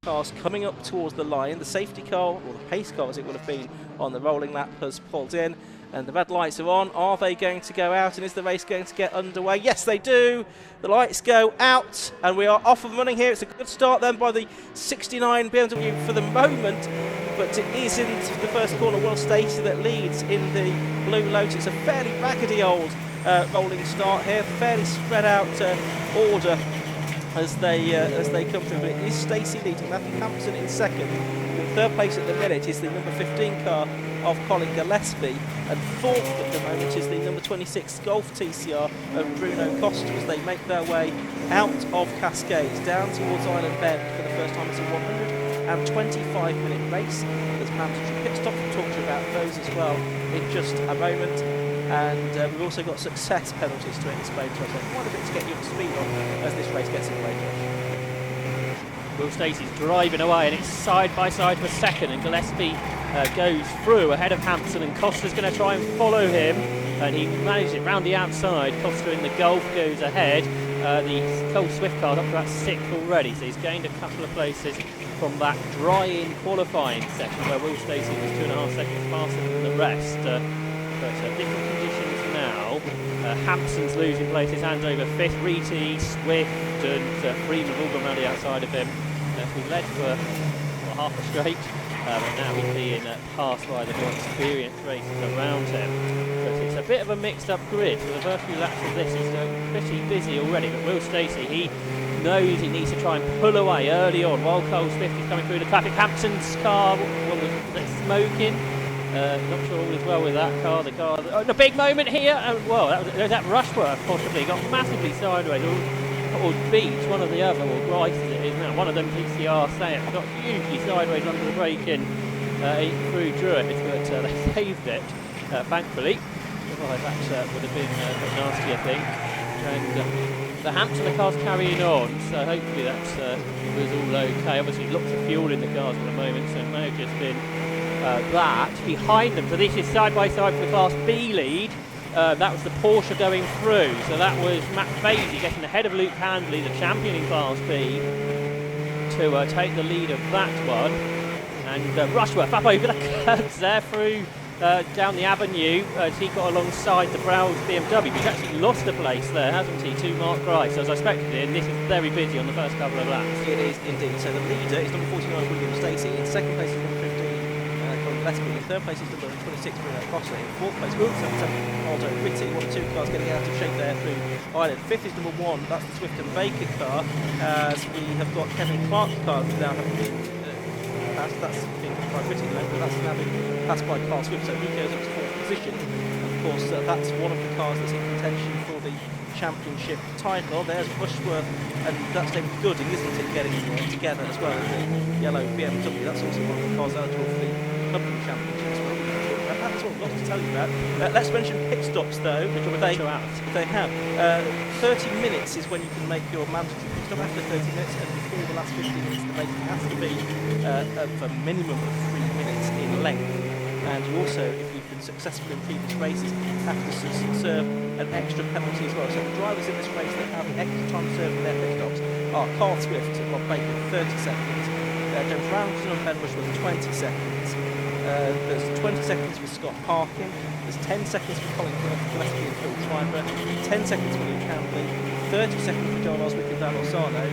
cars coming up towards the line. The safety car, or the pace car as it would have been on the rolling lap, has pulled in. And the red lights are on. Are they going to go out? And is the race going to get underway? Yes, they do. The lights go out, and we are off and running here. It's a good start then by the 69 BMW for the moment, but it is into the first corner. Will Stacey that leads in the blue Lotus. It's a fairly raggedy old rolling start here, fairly spread out order as they come through. But it is Stacey leading. Matthew Hampson in second. In third place at the minute is the number 15 car of Colin Gillespie, and fourth at the moment is the number 26 Golf TCR of Bruno Costa as they make their way out of Cascades down towards Island Bend for the first time. It's a 125-minute race. There's mandatory pit stops. We'll talk to you about those as well in just a moment. And we've also got success penalties to explain to us. So quite a bit to get you up to speed on as this race gets underway. Will Stacey's driving away, and it's side by side for second, and Gillespie goes through ahead of Hampson, and Costa's going to try and follow him, and he manages it round the outside. Costa in the Golf goes ahead. The Cole Swift car up to about sixth already, so he's gained a couple of places from that dry-in qualifying section where Will Stacey was 2.5 seconds faster than the rest. But different conditions now. Hampson's losing places, hands over fifth. Reedy, Swift and Freeman all gone round the outside of him. We've led for half a straight, but now he's being passed by the more experienced racers around him. But it's a bit of a mixed up grid. For the first few laps of this is pretty busy already, but Will Stacey, he knows he needs to try and pull away early on while Cole Swift is coming through the traffic. Hampson's car was smoking. Not sure all is well with that car. The car, a big moment here. Well, that Rushworth possibly got massively sideways, or beat one of the other, or Grice as it is now. One of them PCR Seat got hugely sideways under the braking through Druitt, but they saved it, thankfully. Otherwise that would have been a bit nasty, I think. And the Hampton car's carrying on, so hopefully that was all okay. Obviously lots of fuel in the cars at the moment, so it may have just been that. Behind them, so this is side by side for the Class B lead. That was the Porsche going through, so that was Matt Fazy getting ahead of Luke Handley, the champion in Class B, to take the lead of that one. And Rushworth up over the curbs there through down the avenue as he got alongside the Browse BMW. He's actually lost a place there, hasn't he, to Mark Grice, as I expected it, and this is very busy on the first couple of laps. It is indeed. So the leader is number 49 William Stacey, in second place is number 15 Gillespie, in third place is number 26 Bruno Costa, in fourth place Oulton, Aldo Ritty, 1 and 2 cars getting out of shape there through Ireland. Fifth is number 1, that's the Swift and Baker car, as we have got Kevin Clark's car now having been that's being by Ritty, but that's now been passed by Carl Swift, so he goes up to fourth position. Of course, that's one of the cars that's in contention for the championship title. There's Rushworth, and that's David Gooding, isn't it, getting together as well, the yellow BMW. That's also one of the cars eligible for the company championship as well. That's all I've got to tell you about. Let's mention pit stops though. They have 30 minutes is when you can make your mandatory pit stop. After 30 minutes and before the last 15 minutes, the race has to be of a minimum of 3 minutes in length. And you also, if you've been successful in previous races, have to serve an extra penalty as well. So the drivers in this race that have extra time served in their pit stops are Carl Swift and Rob Baker, 30 seconds. James Roundson and Ben Rush with 20 seconds. There's 20 seconds for Scott Parkin. There's 10 seconds for Colin Gillespie and Phil Schreiber. 10 seconds for Luke Handley. 30 seconds for John Oswick and Dan Orsano.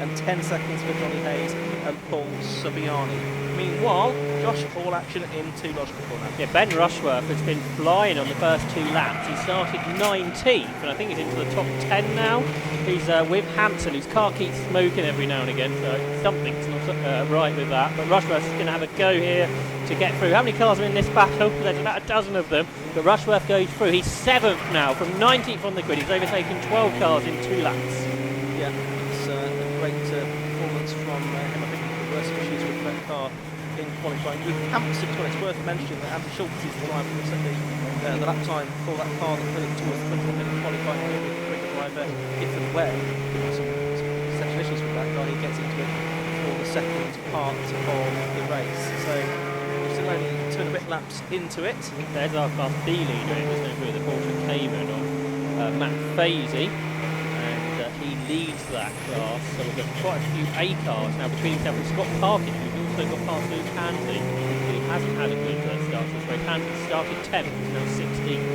And 10 seconds for Johnny Hayes and Paul Saviani. Meanwhile, Josh, all action into logical corner. Yeah, Ben Rushworth has been flying on the first 2 laps. He started 19th, and I think he's into the top 10 now. He's with Hampson, whose car keeps smoking every now and again, so something's not right with that. But Rushworth is going to have a go here to get through. How many cars are in this battle? There's about a dozen of them, but Rushworth goes through. He's 7th now, from 19th on the grid. He's overtaken 12 cars in 2 laps. Yeah, it's a great performance from him. I think the worst issues with that car in qualifying. With Hampson, it's worth mentioning that Andy Schultz is the driver who set the lap time for that car that put it towards the 20-minute qualifying with the driver Ethan Webb. Some exceptional issues with that car. He gets into it for the second part of the race. So we're still only 2 and a bit laps into it. There's our Class B leader, just going through the Porsche Cayman of Matt Fazy, and he leads that class. So we've got quite a few A cars now between himself and Scott Parkin, who's also got past Luke Handley, who hasn't had a good start to this race. Handley started 10th, he's now 16th.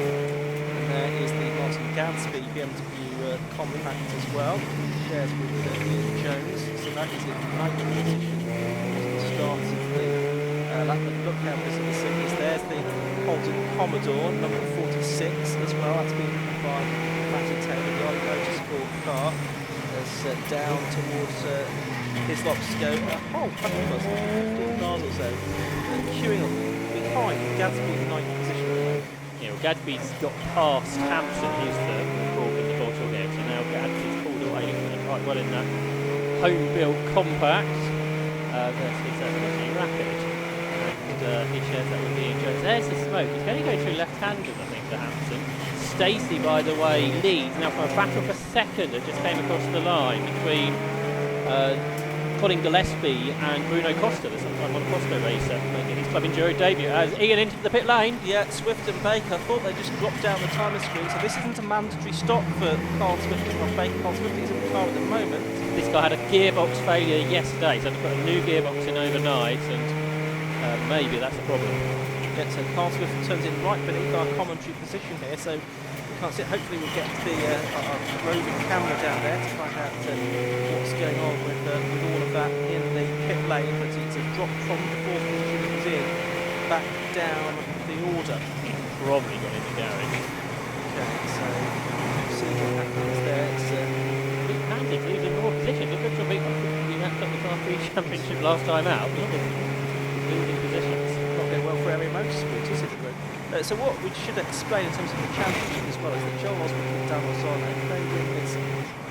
And there is the Martin Gadsby BMW compact as well, shares with Ian Jones. So that is in 9th position. The start of the lap. Look how this is. There's the Oulton Commodore, number 46 as well. That's been driven by Matty Taylor, the Motorsport car. As down towards Hislop's go a whole couple of us, 15 cars or so, queuing up behind Gadsby in 9th position at the moment. Yeah, well, Gadsby's got past Hampson, he's the fourth in the bottle here, so now Gadsby's pulled away, looking quite well in that home-built compact versus Ricky Rapid, and he shares that with Ian Jones. There's the smoke, he's going to go through left-handers, I think, for Hampson. Stacey, by the way, leads now from a battle for second that just came across the line between Colin Gillespie and Bruno Costa, the sometime Monoposto racer, making his club Enduro debut. As Ian into the pit lane. Yeah, Swift and Baker thought they just dropped down the timer screen, so this isn't a mandatory stop for Carl Swift and Rob Baker. Carl Swift is in the car at the moment. This guy had a gearbox failure yesterday, so they put a new gearbox in overnight, and maybe that's a problem. Yeah, so Carl Swift turns in right beneath our commentary position here, so we can't see it. Hopefully we'll get the our roving camera down there to find out what's going on with all of that in the pit lane, but it's a drop from the 4th position it was in, back down the order. Probably got in the garage. Okay, so we'll see what happens there. It's Luke Handley losing more positions. It looks like we wrapped up the Class 3 Championship last time out. Losing positions. not going well for area motorsport, is it? So what we should explain in terms of the championship as well is that Joel Osborne and Dan Lozano, if they win this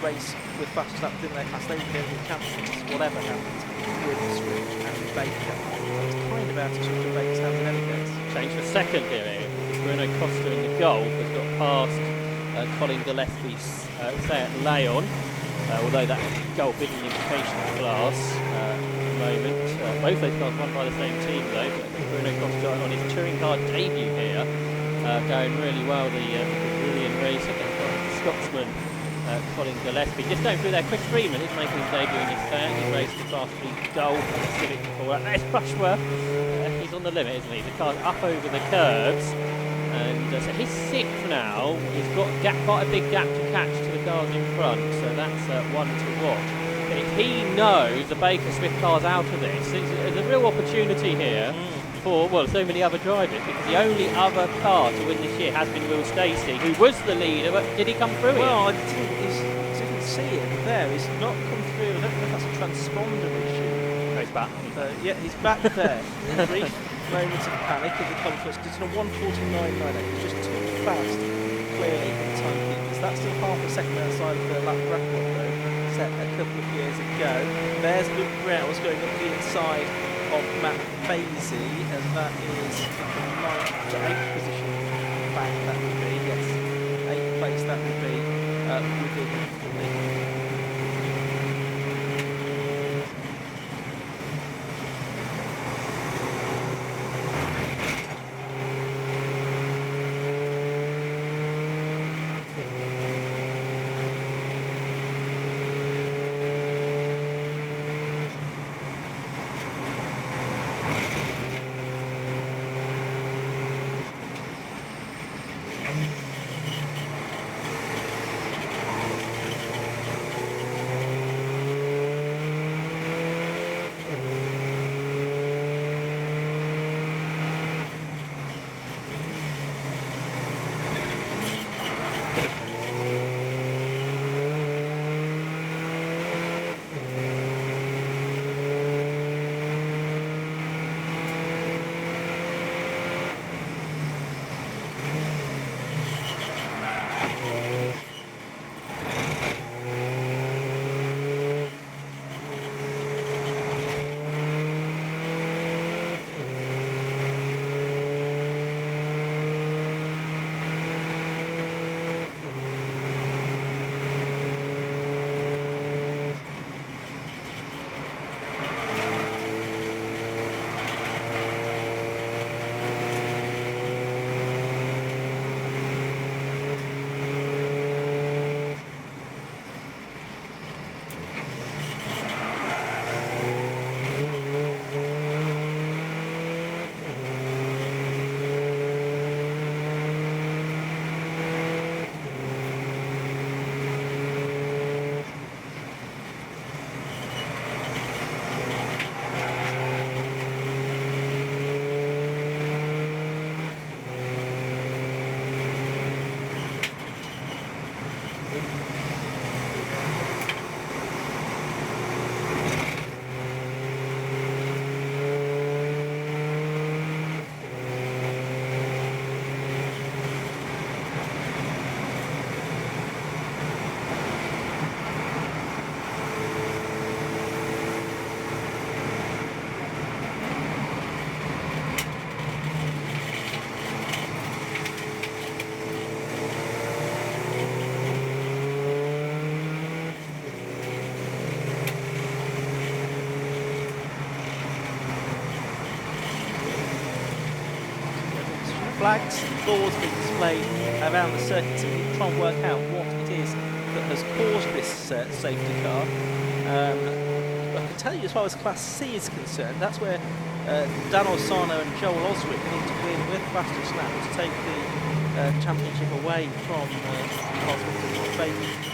race with fastest lap within their class, they will go to the championships, whatever happens with Swift and Baker. It's kind of out of sort of Baker's hands in any case. Change for second here, Bruno Costa in the Golf has got past Colin Gillespie's Seat Leon, although that Golf isn't an invitational class at the moment. Both those cars won by the same team though, but Bruno Costa on his touring car debut here, going really well, the Brazilian racer against the Scotsman Colin Gillespie. Just going through there, Chris Freeman is making his debut in his Seat. He's raced the Class 3 Golf and Civic before. There's Rushworth, he's on the limit, isn't he? The car's up over the curves. And so he's 6th now. He's got quite a big gap to catch to the cars in front, so that's one to watch. But if he knows the Baker Swift car's out of this, there's a real opportunity here for, well, so many other drivers, because the only other car to win this year has been Will Stacey, who was the leader, but did he come through? Well, I didn't see him there. He's not come through. I don't know if that's a transponder issue. No, he's back. Yeah, he's back there. In a brief moments of panic in the conference, because it's on 1:49.98. It's just too fast, clearly, for the timekeepers. That's still half a second outside of the lap record, though, set a couple of years ago. There's Luke Browse going up the inside of Matt Fazy, and that is from 9th to 8th position. Back, that would be, yes, 8th place, that would be within the Flags, boards being displayed around the circuit, so we can try and work out what it is that has caused this safety car. I can tell you, as far as Class C is concerned, that's where Dan Orsano and Joel Oswick need to win with Fastest Lap to take the championship away from Oswick.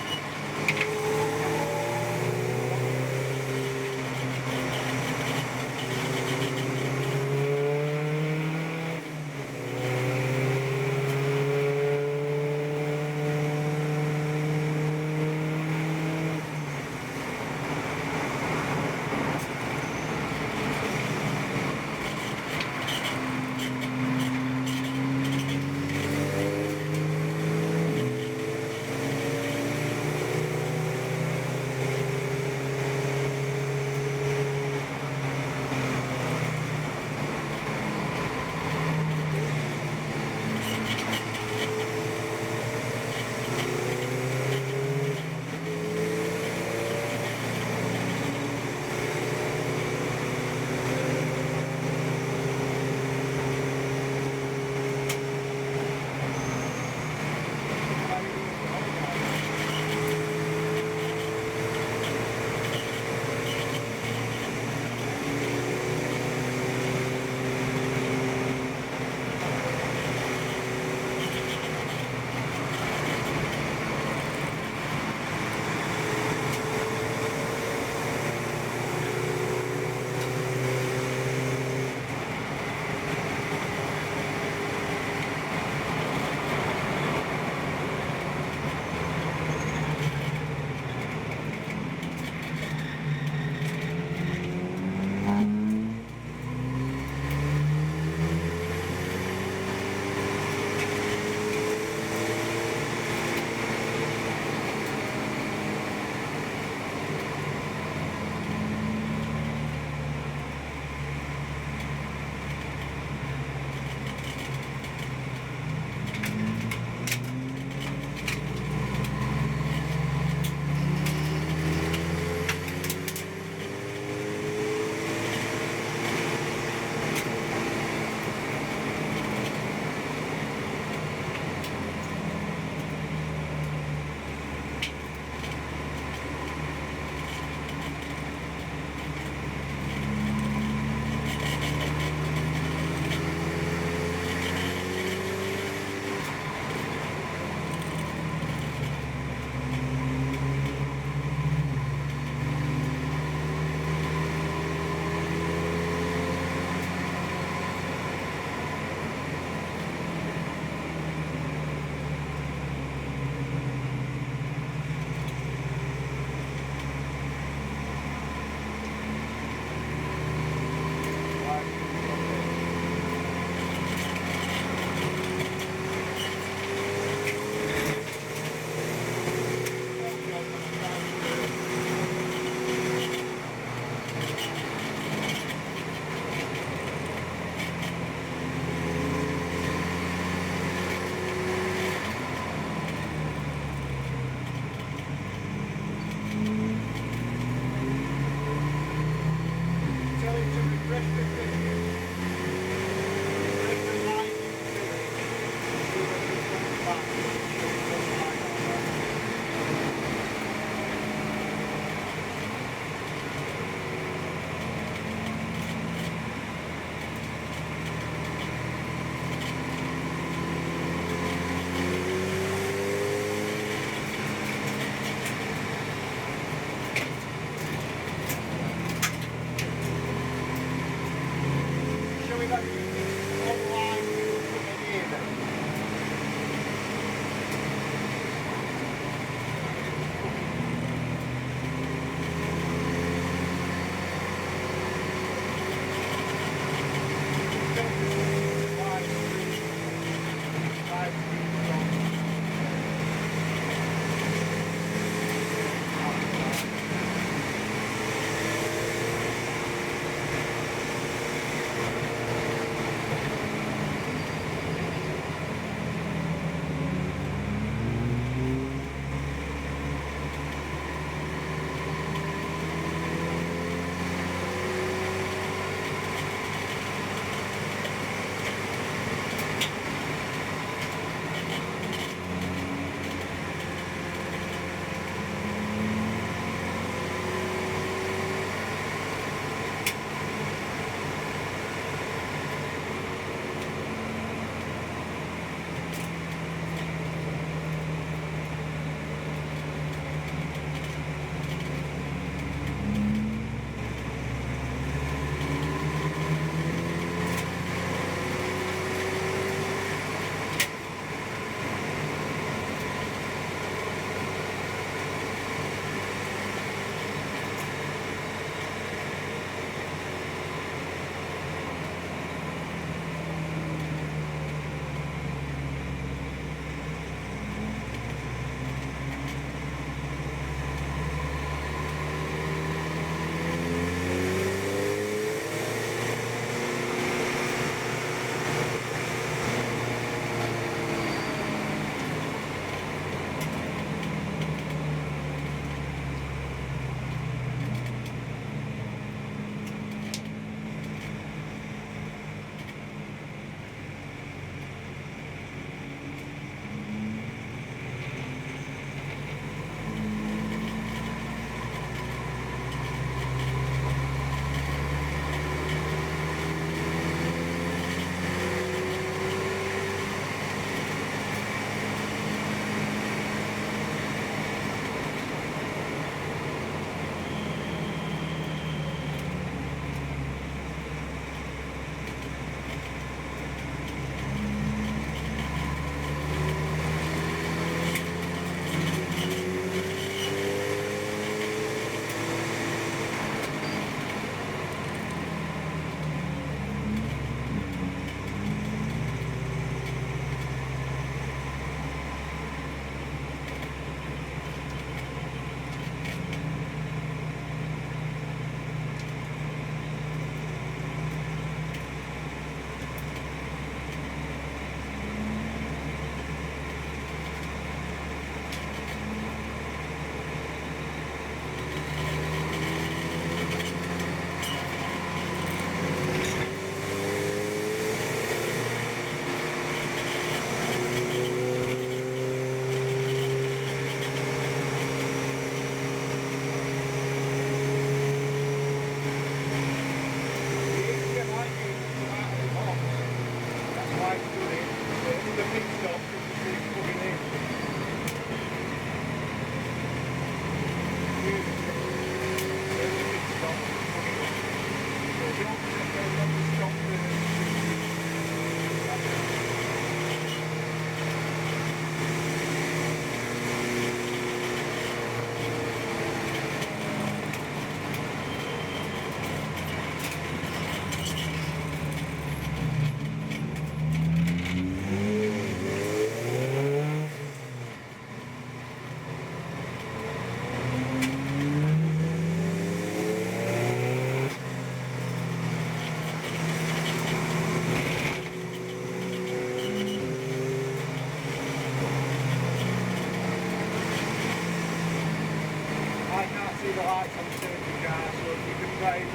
see the lights on the safety car, so if you can try and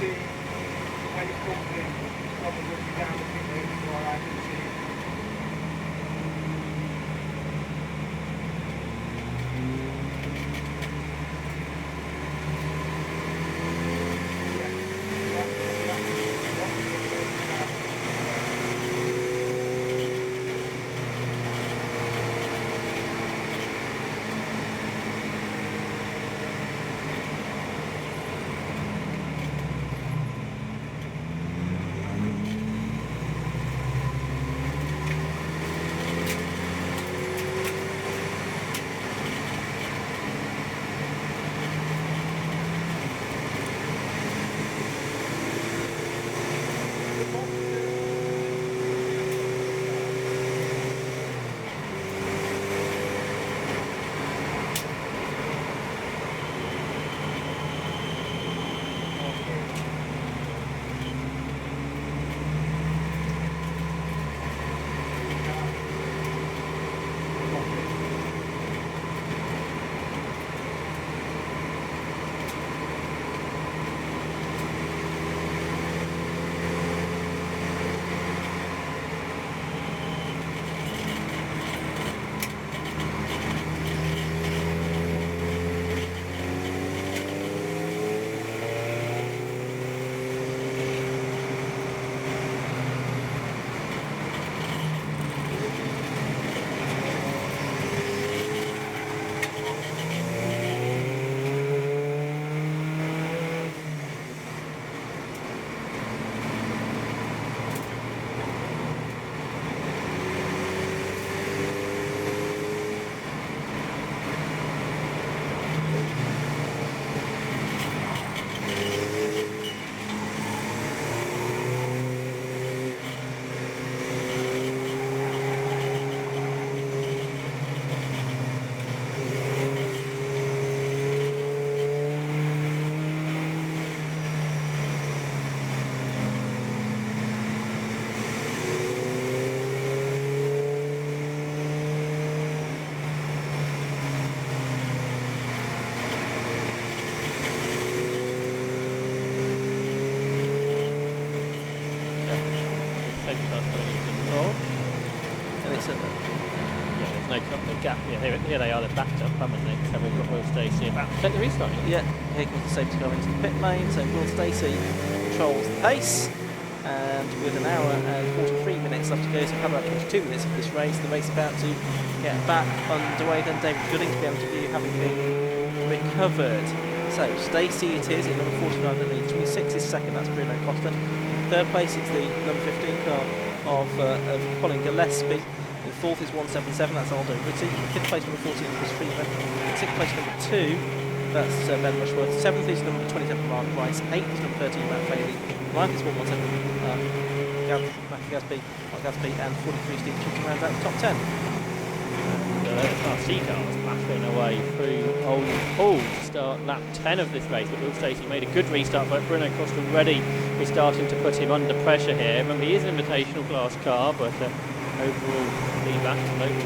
see where your company is probably looking down the pit lane before I can see it. Gap. Yeah, here they are. They're backed up, haven't they? So we've got Will Stacey about to take the restart. Yeah, here comes the safety car into the pit lane. So Will Stacey controls the pace, and with an hour and 43 minutes left to go, so we have about 22 minutes of this race. The race is about to get back underway. Then David Gooding to be able to view, having been recovered. So Stacey it is in number 49 in the lead. 26 is second. That's Bruno Costa. In third place it's the number 15 car of Colin Gillespie. In fourth is 177, that's Aldo Ritty. Fifth place number 14 is Chris Freeman. In sixth place number 2, that's Ben Rushworth. Seventh is number 27 Mark Rice. Eighth is number 13 Matt Bailey. Ninth is 117 Matthew Gadsby, Mark Gadsby, and 43 Steve Chilton rounds out the top 10. RC cars battling away through Oulton Hall to start lap 10 of this race, but Will Stacey made a good restart, but Bruno Costa already is starting to put him under pressure here. Remember, he is an invitational class car, but overall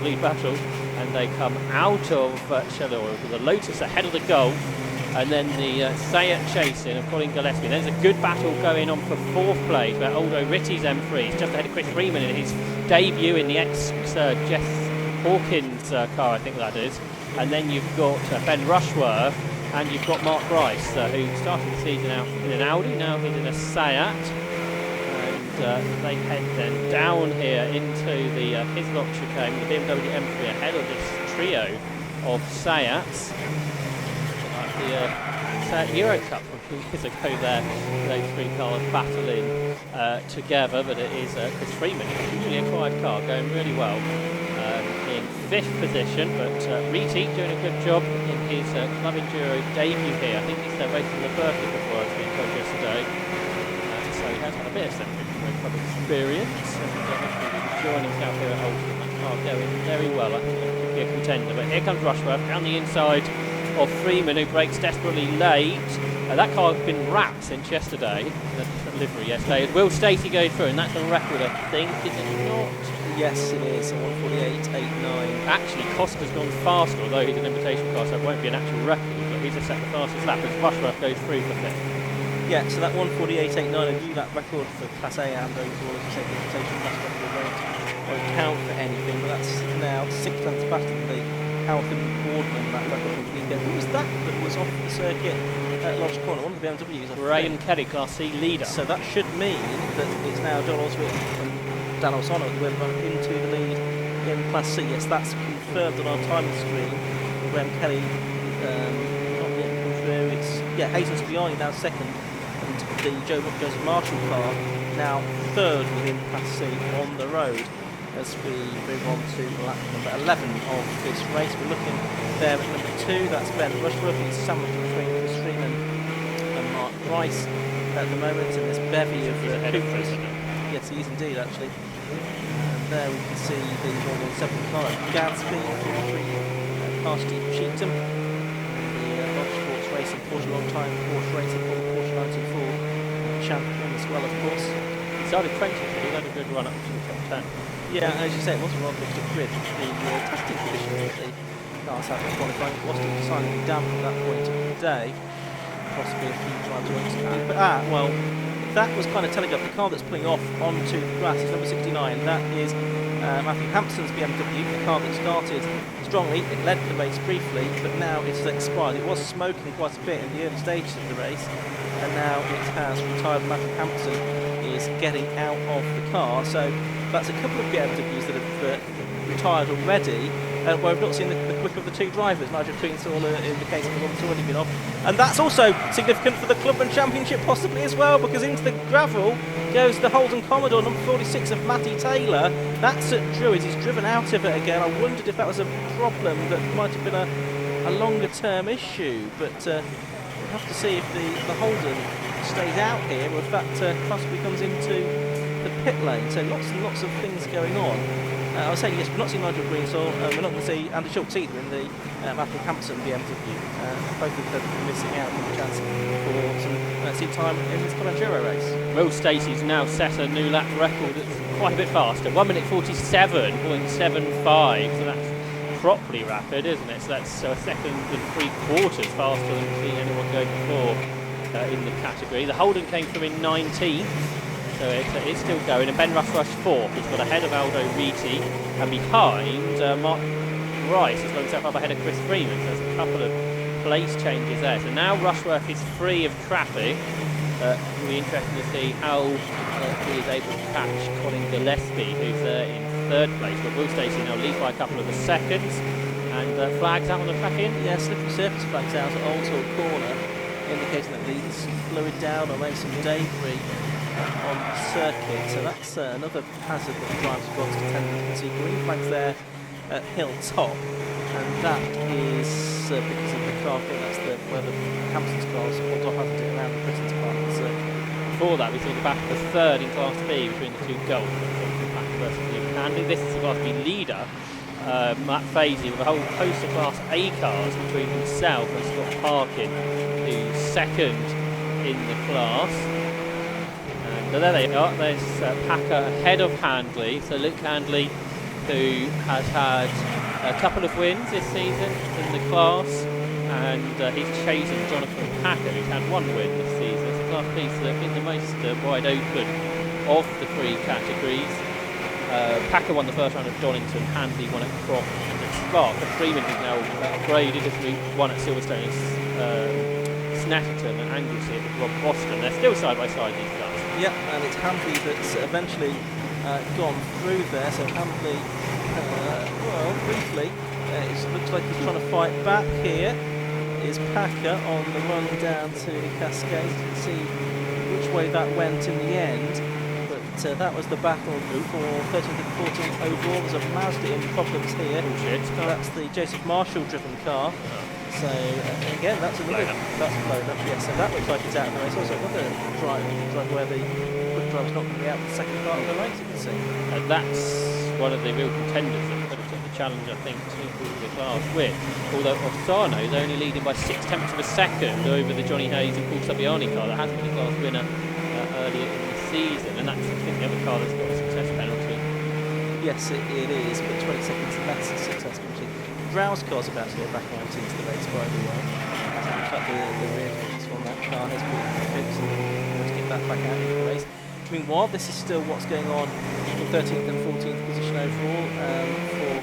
lead battle, and they come out of Chaleur with the Lotus ahead of the Golf, and then the Sayat chasing of Colin Gillespie. There's a good battle going on for fourth place, where Aldo Ritty's M3 is just ahead of Chris Freeman in his debut in the Jess Hawkins car, I think that is. And then you've got Ben Rushworth, and you've got Mark Rice, who started the season out in an Audi, now he's in a Sayat. They head then down here into the Hislop chicane with the BMW M3 ahead of this trio of Sayats. Like the Sayat Euro Cup from a few years ago there, those three cars battling together, but it is Chris Freeman, a newly acquired car, going really well in fifth position, but Ritty doing a good job in his Club Enduro debut here. I think he's racing the Berkeley before, I was being told yesterday. So he has had a bit of club experience, and joining us out here at Oulton. That car going very well. I think it could be a contender. But here comes Rushworth down the inside of Freeman, who breaks desperately late. That car has been wrapped since yesterday, in a different livery yesterday. Will Stacey going through, and that's a record, I think, is it not? Yes, it is. 1:48.89. Actually, Costa's gone faster, although he's an invitation car, so it won't be an actual record, but he's just set the fastest lap as Rushworth goes through for fifth. Yeah, so that 1:48.89, a new lap record for Class A and overall, as you said, the invitation class record won't count for anything, but that's now 6 lengths faster than the Oulton Boardman lap record of the weekend. Who was that was off the circuit at Lodge Corner? One of the BMWs. Brian Kelly, Class C leader. So that should mean that it's now Dongles and Dan O'Sonnell who will run into the lead in Class C. Yes, that's confirmed on our timing screen. Graham Kelly not yet come through. It's Hayden's behind now second, and the Joseph Marshall car now third within Class C on the road. As we move on to lap number 11 of this race, we're looking there at number 2. That's Ben Rushworth. It's sandwiched between Chris Freeman and Mark Rice at the moment, and this bevy of Coopers. Yes, he is indeed, actually. And there we can see the 117 car at Gadsby, Carsty Cheatham, the Motorsports Racing Porsche long time Porsche Racing for the Porsche 94 champion as well, of course. He started 20th, he had a good run up to the top 10. Yeah, as you say, it wasn't rather mixed up grid. The testing conditions that the cars had for qualifying wasn't decidedly damp at that point of the day. Possibly a few times once. But well, that was kind of telling up. The car that's pulling off onto the grass is number 69. That is Matthew Hampson's BMW, the car that started strongly. It led the race briefly, but now it's expired. It was smoking quite a bit in the early stages of the race, and now it has retired. Matthew Hampson is getting out of the car. So that's a couple of BMWs that have retired already. Where I've not seen the quicker of the two drivers, Nigel Queenstaller in the case of the one that's already been off. And that's also significant for the Clubman Championship possibly as well, because into the gravel goes the Holden Commodore, number 46 of Matty Taylor. That's at Druids. He's driven out of it again. I wondered if that was a problem that might have been a longer term issue, but we'll have to see if the Holden stays out here or if that possibly comes into the pit lane. So lots and lots of things going on. I was saying, yes, we're not seeing Nigel Greenstall, we're not going to see Andy Schultz either in the Matthew Hampson BMW. Both of them missing out on the chance for some seat time in this Enduro race. Will Stacey's now set a new lap record that's quite a bit faster, 1 minute 47.75, so that's properly rapid, isn't it? So that's a second and 3/4 faster than we've seen anyone go before in the category. The Holden came from in 19th. So it's still going, and Ben Rushworth's 4th. He's got ahead of Aldo Riti, and behind Mark Rice has got himself up ahead of Chris Freeman. So there's a couple of place changes there. So now Rushworth is free of traffic. It'll be interesting to see how he is able to catch Colin Gillespie, who's in 3rd place. But Will Stacey now leads by a couple of seconds, and flags out on the track in. Yeah, slippery surface flags out at Oulton Corner, indicating that there's fluid down or maybe some debris on the circuit, so that's another hazard that the drivers have got to tend to. You can see green flags there at Hilltop, and that is because of the car. I think that's where the Hampson's cars pulled off, hasn't it, around the Britain's part of the circuit. Before that, we saw the back of the 3rd in Class B between the two Golf, Matt versus Luke Handley. This is the Class B leader, Matt Fazy, with a whole host of Class A cars between himself and Scott Parkin, who's 2nd in the class. So there they are, there's Packer ahead of Handley. So Luke Handley, who has had a couple of wins this season in the class, and he's chasing Jonathan Packer, who's had 1 win this season. It's a class piece that been the most wide open of the 3 categories. Packer won the first round at Donington, Handley won at Croft and at Spark. But Freeman is now upgraded as we won at Silverstone, Snetterton and Anglesey at Rob Boston. They're still side by side, these guys. Yeah, and it's Handley that's eventually gone through there. So Handley, well, briefly, it looks like he's trying to fight back here. Is Packer on the run down to Cascade? You can see which way that went in the end. But that was the battle for 13th and 14th overall. There's a Mazda in problems here. That's the Joseph Marshall driven car. So again, that's another that's blown up. Yes, so that looks like it's out of the race. Also another drive where the quick drive's not going to be out the second part of the race, you can see. And that's one of the real contenders that could have took the challenge, I think, to improve the class with. Although Ossano is only leading by 6/10 of a second over the Johnny Hayes and Paul Saviani car that has been a class winner earlier in the season, and that's, I think, the other car that's got a success penalty Yes, it is, but 20 seconds less successful. Browse car's about to go back out into the race, by the way. Cut the rear piece on that car has been fixed and to get that back out into the race. Meanwhile, this is still what's going on in 13th and 14th position overall for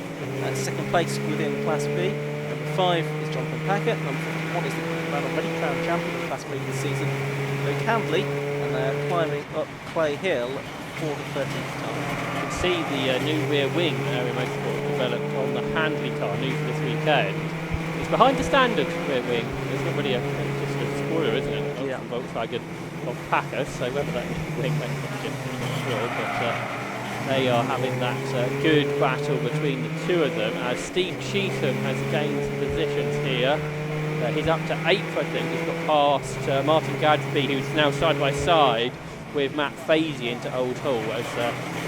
second place within Class B. Number 5 is Jonathan Packett. Number 51 is the man already crowned champion of Class B this season, Luke Handley, and they're climbing up Clay Hill for the 13th time. You can see the new rear wing Area Motorsport developed on the Handley car, new for this weekend. It's behind the standard rear wing. It's not really just a spoiler, isn't it? Yeah. Volkswagen of Packer, so whether that wing makes a difference, I'm not sure, but they are having that good battle between the two of them as Steve Cheetham has gained some positions here. He's up to 8th, I think. He's got past Martin Gadsby, who's now side by side with Matt Fazy into Old Hull as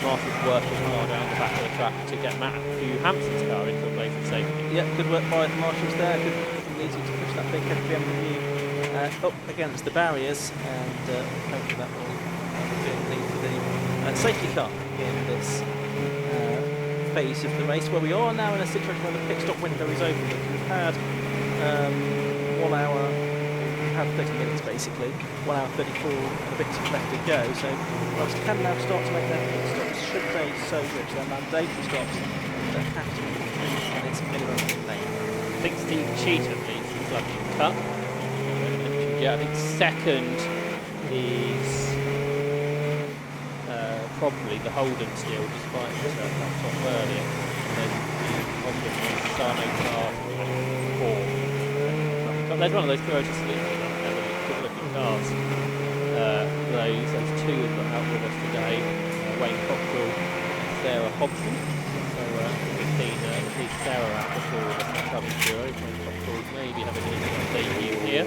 Martin's working hard around the back of the track to get Matthew Hampson's car into a place of safety. Yeah, good work by the marshals there. Good easy to push that big head BMW up against the barriers, and hopefully that will be a lead for the safety car in this phase of the race, where we are now in a situation where the pit stop window is open. We've had 1 hour, we've had 30 minutes basically, 1 hour 34 and a bit left to go, so drivers can now start to make their pit stops should they so wish. They're mandatory stops that have to be 3 minutes minimum in lane. I think Steve Cheetham leads the lucky cut. Yeah, I think second is probably the Holden still, despite that top earlier. And then the obvious Sano car fourth. There's one of those Toyota Saloons, good looking cars. Those two have got out with us today. Wayne Cockrell and Sarah Hobson. So we've seen Sarah out before the Travel Enduro. Wayne Cockrell maybe having a debut here.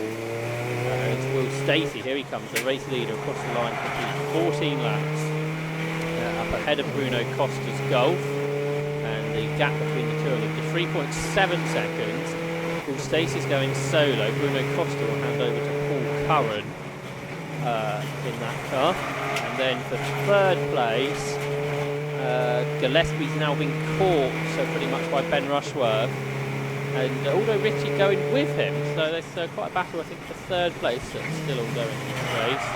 It's Will Stacey, here he comes, the race leader across the line for 14 laps. Up ahead of Bruno Costa's Golf, and the gap between the two of them is 3.7 seconds. Will Stacey's going solo. Bruno Costa will hand over to Paul Curran in that car. And then for third place, Gillespie's now been caught, so pretty much by Ben Rushworth. And Aldo Ritchie going with him, so there's quite a battle, I think, for third place that's still ongoing in this race,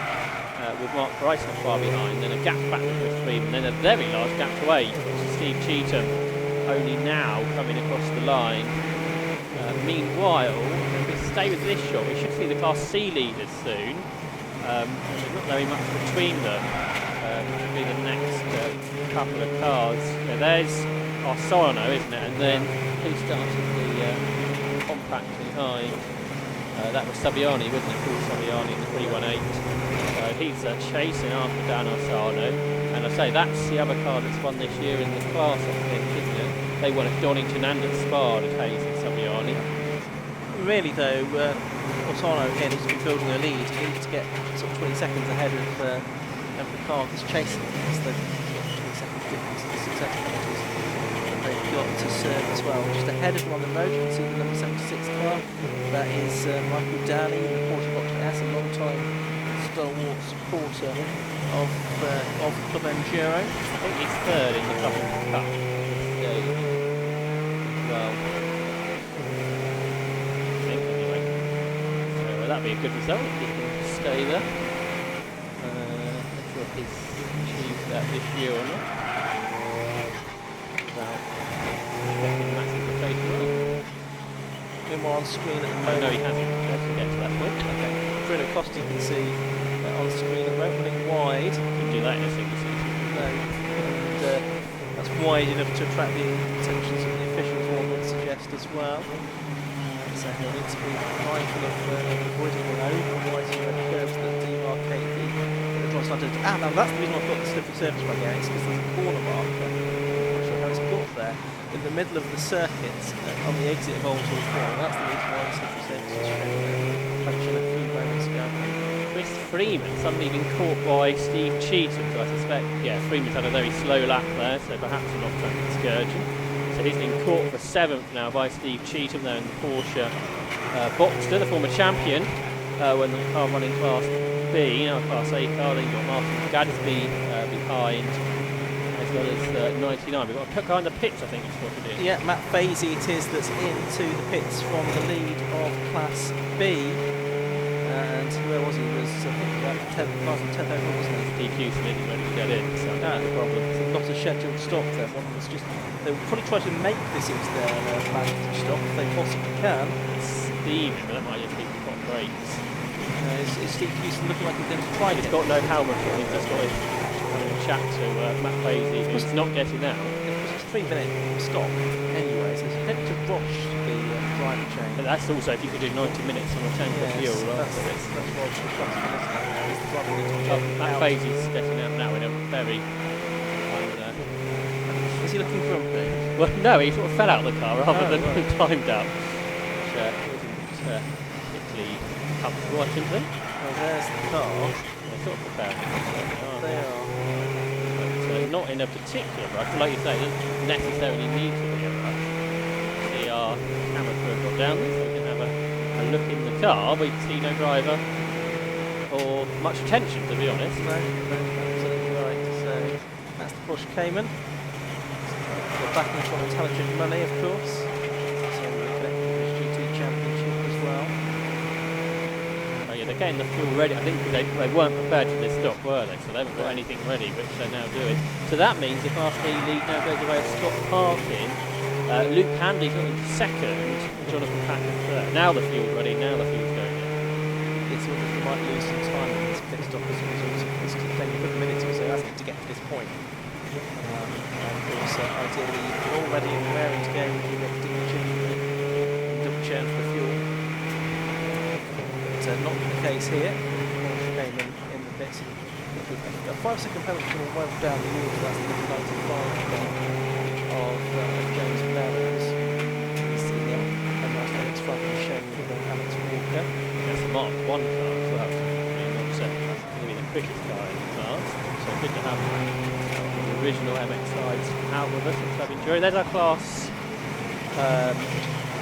with Mark Bryce not far behind, then a gap back to Chris Freeman, then a very large gap to 8, Steve Cheetham only now coming across the line. Meanwhile, if we stay with this shot, we should see the Class C leaders soon. There's not very much between them. Should be the next couple of cars. There's Arsono, isn't it? And then who started the compact behind? That was Saviani, wasn't it? Paul Saviani in the 318. He's chasing after Dan Arsono. And I say that's the other car that's won this year in the class, I think, isn't it? They won at Donington and at Spa, at Hayes and Saviani. Really though, Arsono again needs to be building a lead. He needs to get sort of 20 seconds ahead of the car that's chasing him. That's the 20 second difference in the success penalties they've got to serve as well. Just ahead of him on the road, you can see the number 76 car. That is Michael Daly in the Porsche Boxer S, a long time stalwart supporter of Club Enduro. I think he's third in the Cup. Well, I think anyway. So that'd be a good result if he can stay there. Not sure if he's achieved that this year or not. Without getting massive rotation. Meanwhile on screen at the moment. No, he hasn't. He has to get to that point. Okay. Bruno Costa, you can see on screen at the moment, running wide. Couldn't do that in a single season. No, and that's wide enough to attract the attentions of the officials, one would suggest as well. So he'll need to be mindful of avoiding the road, otherwise you have curves that demarcate the drive side. Now that's the reason I've got the slippery surface right here, it's because there's a corner marker. I'm not sure how it's got there. In the middle of the circuit, on the exit of Oulton corner, that's the reason why the slippery surface is shown there. A few moments ago. Chris Freeman suddenly been caught by Steve Cheetham, so I suspect, Freeman's had a very slow lap there, so perhaps an off-track excursion. So he's been caught for 7th now by Steve Cheetham there in the Porsche Boxster, the former champion, when the car running Class B, now Class A car. Then you've got Martin Gadsby behind as as well as 99. We've got a guy in the pits, I think you spotted it. Yeah, Matt Fazy it is that's into the pits from the lead of Class B. And where was he? He was, I think, about 10th over, wasn't he? DQ Smith is ready to get in, so that's the problem. It's not a scheduled stop there. One was just, they will probably try to make this into their planned stop if they possibly can. It's steaming, but that might just be hot brakes. Is Steve Houston looking like he's going to try? He's got no helmet on, he's just got his having a chat to Matt Fazy, who's not getting out. It's a 3-minute stop anyway, so it's heading to Roche, the driver chain. But that's also if you could do 90 minutes on a tank of fuel after this. That's Roche responsibility. Matt Fazy's getting out now in a very... Is he looking grumpy? Well, no, he sort of fell out of the car rather than climbed out. Which wasn't particularly comfortable, I think. Well, there's the car. They're sort of preparing themselves. They are. But not in a particular rush. Like you say, it doesn't necessarily need to be a rush. See our camera crew have got down there, so we can have a look in the car. We can see no driver or much attention, to be honest. No, absolutely right. So that's the Porsche Cayman. We're backing from Intelligent Money, of course. So we're connected to the GT Championship as well. Oh yeah, they're getting the fuel ready. I think they weren't prepared for this stop, were they? So they haven't got anything ready, which they're now doing. So that means if our lead now goes away of Scott Parkin, Luke Handy's got into second, Jonathan Packer third. Now the fuel's ready, now the fuel's going in. It's almost we might lose some time in this pit stop as a result of this. Then you put a minute or so, I think, to get to this point. And of course, ideally, you're all ready and raring to go with your extinguisher and double churn for the fuel. But not the case here. Porsche Cayman in the pits. A 5-second penalty coming well down the order. That's the 95 of James Melrose. He's in the Emirates front and showing with Alex Walker. That's a Mark 1 car as well. Not second. That's going to be the quickest car in the class. So good to have the original MX-5s out with us at Club Enduro. There's our class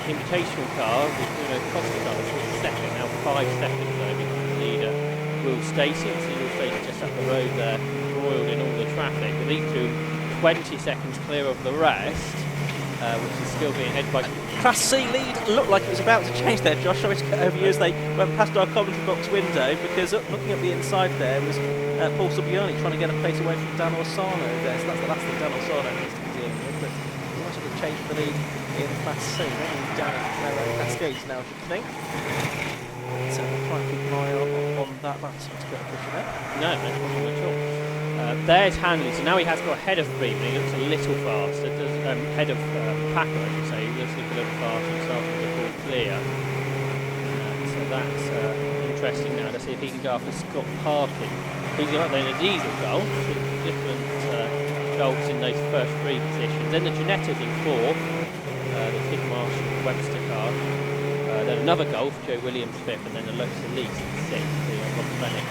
invitational car with Costa car that's second, now 5 seconds over the leader, Will Stacey. You see Will Stacey just up the road there, roiled in all the traffic. With these two 20 seconds clear of the rest, which is still being headed by... Class C lead looked like it was about to change there, Josh. Sorry to cut over you as they went past our commentary box window, because looking at the inside there was Paul Subiani trying to get a place away from Dan Orsano there. So that's the last thing Dan Orsano needs to be dealing with. But he wanted to change the lead in Class C. Maybe down at Cascades now, I should think. So we'll try and keep an eye on that. That's to get a push in it. No problem at all. There's Hanley, so now he has got ahead of Freeman. He looks a little faster. Head of Packer, I should say. He looks a little faster and starting to fall clear. So that's interesting now to see if he can go after Scott Parkin. He's got there in a diesel Golf with different Golfs in those first 3 positions. Then the Gianettas in 4th, the Kid Marshall Webster car. Then another Golf, Joe Williams 5th, and then the Lotus Elise in 6th, the Rob Fennick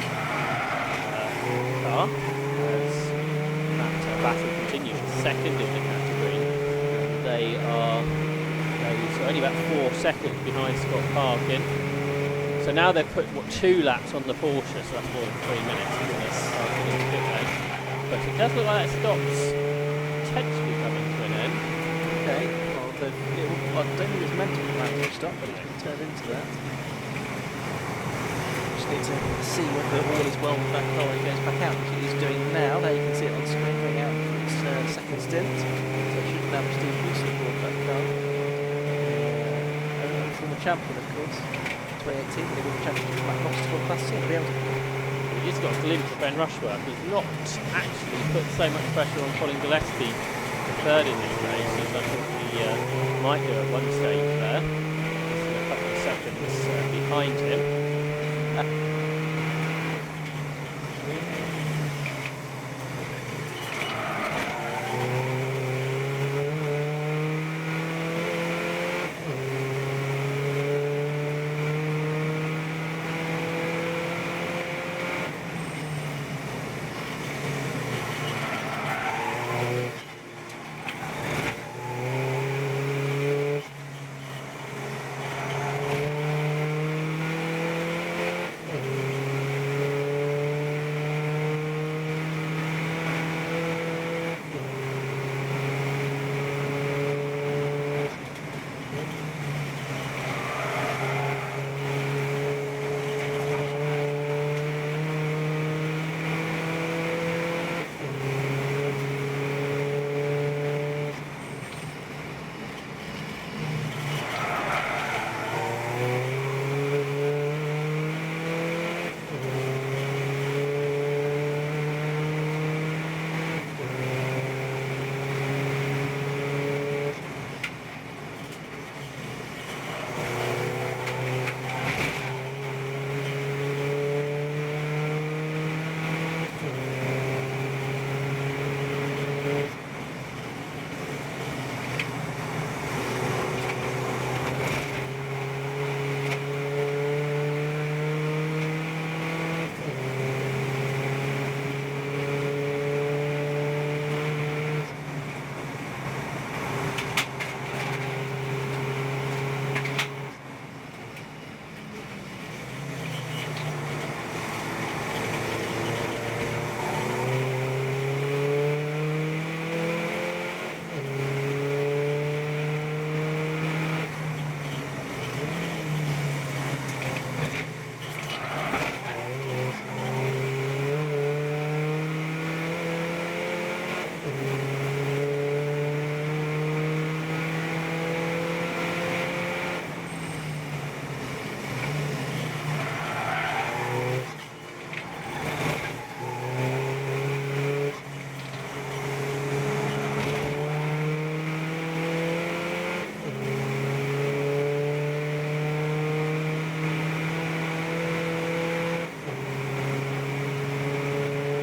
car. As that battle continues, second in the category. They are only about 4 seconds behind Scott Parkin. So now they've put 2 laps on the Porsche, so that's more than 3 minutes in this pit lane. But it does look like that stop's potentially coming to an end. Okay, well, I don't think it was meant to be that much stop, but it's been turned into that. Just need to see whether all is well with that car when it goes back out, which it is doing now. There you can see it on the screen going out for its second stint. So it should now be Steve Houston aboard that car. And former champion, of course. 2018, when he won the championship for Motorsport Class C. We just got a glimpse of Ben Rushworth, who's not actually put so much pressure on Colin Gillespie third in this race, as I think he might do at one stage there. Just a couple of seconds behind him.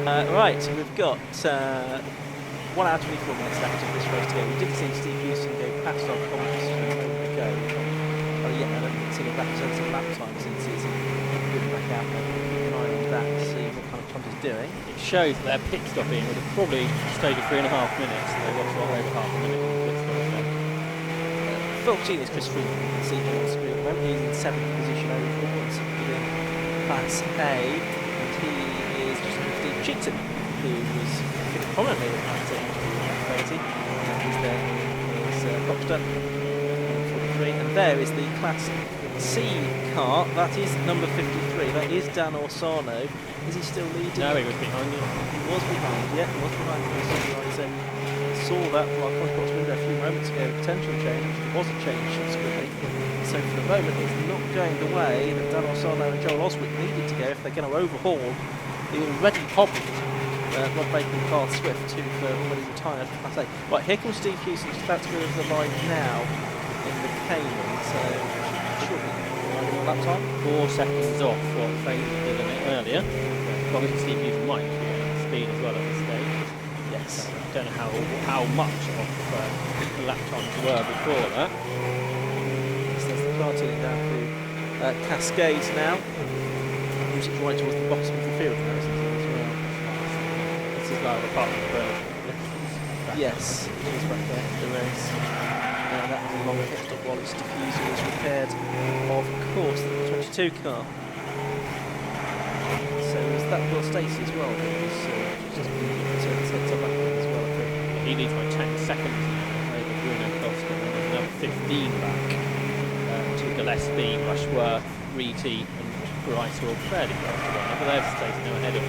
Right, so we've got 1 hour 24 minutes left of this race to go. We did see Steve Houston go past our comments a moment ago. Yet I don't see a representative lap time since he's been back out there. Keep an eye on that to see what kind of time he's doing. It shows that their pit stop in would have probably stayed at 3.5 minutes. So they lost over half a minute in pit stop there. Full is Chris Freeman, you can see him on the screen at the moment. He's in 7th position overall and second in Class A. And he is just under Steve Cheatham, who was prominently in Class A in 2030. And he's there in his Boxster. And there is the Class C car. That is number 53. That is Dan Orsano. Is he still leading? No, he was behind you. He was behind. Yeah, he was behind. So saw that from our concourse window a few moments ago. Potential change. It was a change subsequently. So for the moment, it's not going the way that Dan Orsano and Joel Oswick needed to go if they're going to overhaul the already hobbled Rob Bacon and Carl Swift, who've already retired from Class A. Right, here comes Steve Houston. He's about to go over the line now. In the Cayman, so shortly lap time. 4 seconds off what Fraser did a bit earlier. Obviously Steve Houston might be getting speed as well at this stage. Yes. So I don't know how much of the lap times were before that. So there's the car turning down through Cascades now. Moves it right towards the bottom of the field now, isn't it, as well? This is like the part of the Yes, he's back there in the race. That was a long pit stop while its diffuser was repaired, of course, the 22 car. So is that Will Stacey as well? That was just to lap as well, I think. He leads by 10 seconds over Bruno Costa, and there's another 15 back to Gillespie, Rushworth, Reedy and Bryce are all fairly close to one another. They're Stacey now ahead of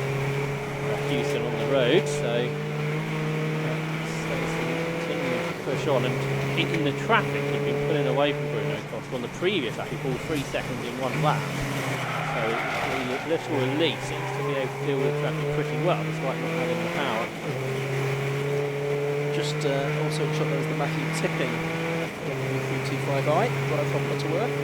Houston on the road, so Stacey continuing to push on. And in the traffic, he'd been pulling away from Bruno Costa. On the previous lap, he pulled 3 seconds in 1 lap. So the little elite seems to be able to deal with traffic pretty well, despite not having the power. Just also a shot there was the Matthew Tipping W325i, drive from Butterworth,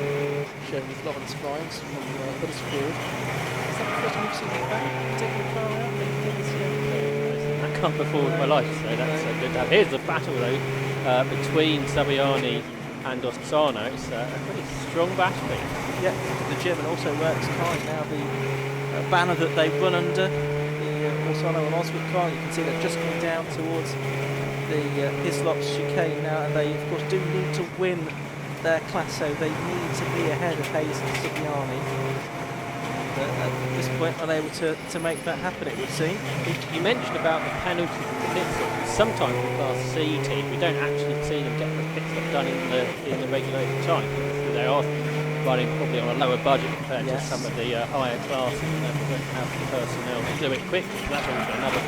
showing with Lawrence Grimes from Huddersfield. Is that the first time you've seen that particular car out? I can't afford my life, so that's good to have. Here's the battle though between Saviani and Orsano. It's a pretty strong battle. Yeah, the German also works car is now the banner that they run under, the Orsano and Oswick car. You can see they're just coming down towards the Hislop's chicane now, and they of course do need to win their class, so they need to be ahead of Hayes and Saviani. At this point, unable to make that happen, it would seem. You mentioned about the penalty for the pit stop. Sometimes with Class C teams, we don't actually see them get the pit stop done in the regulated time. They are running probably on a lower budget compared to some of the higher classes, and therefore don't have the personnel to do it quickly. So that's also another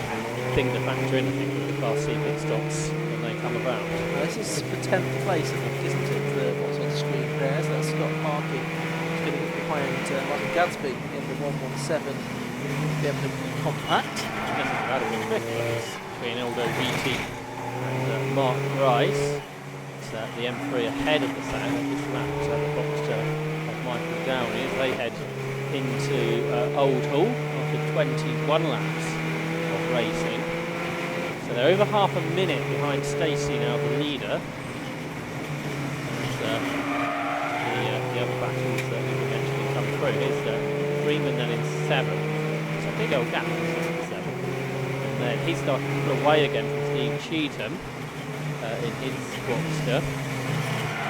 thing to factor in, I think, with the Class C pit stops when they come about. This is for 10th place, I think, isn't it? What's on the screen there? So that's Scott Parkin. Going to get behind Martin Gadsby in the 117 BMW Compact. This is about a fifth place between Aldo Beatty and Mark Rice. It's the M3 ahead of the South. This lap the Boxster of Michael Downey as they head into Oulton after 21 laps of racing. So they're over half a minute behind Stacey now, the leader. And, the other battles that we were mentioning come through. Here's Freeman then in 7th. It's a big old gap in 7th. And then he's starting to pull away again from Steve Cheatham in his Boxster.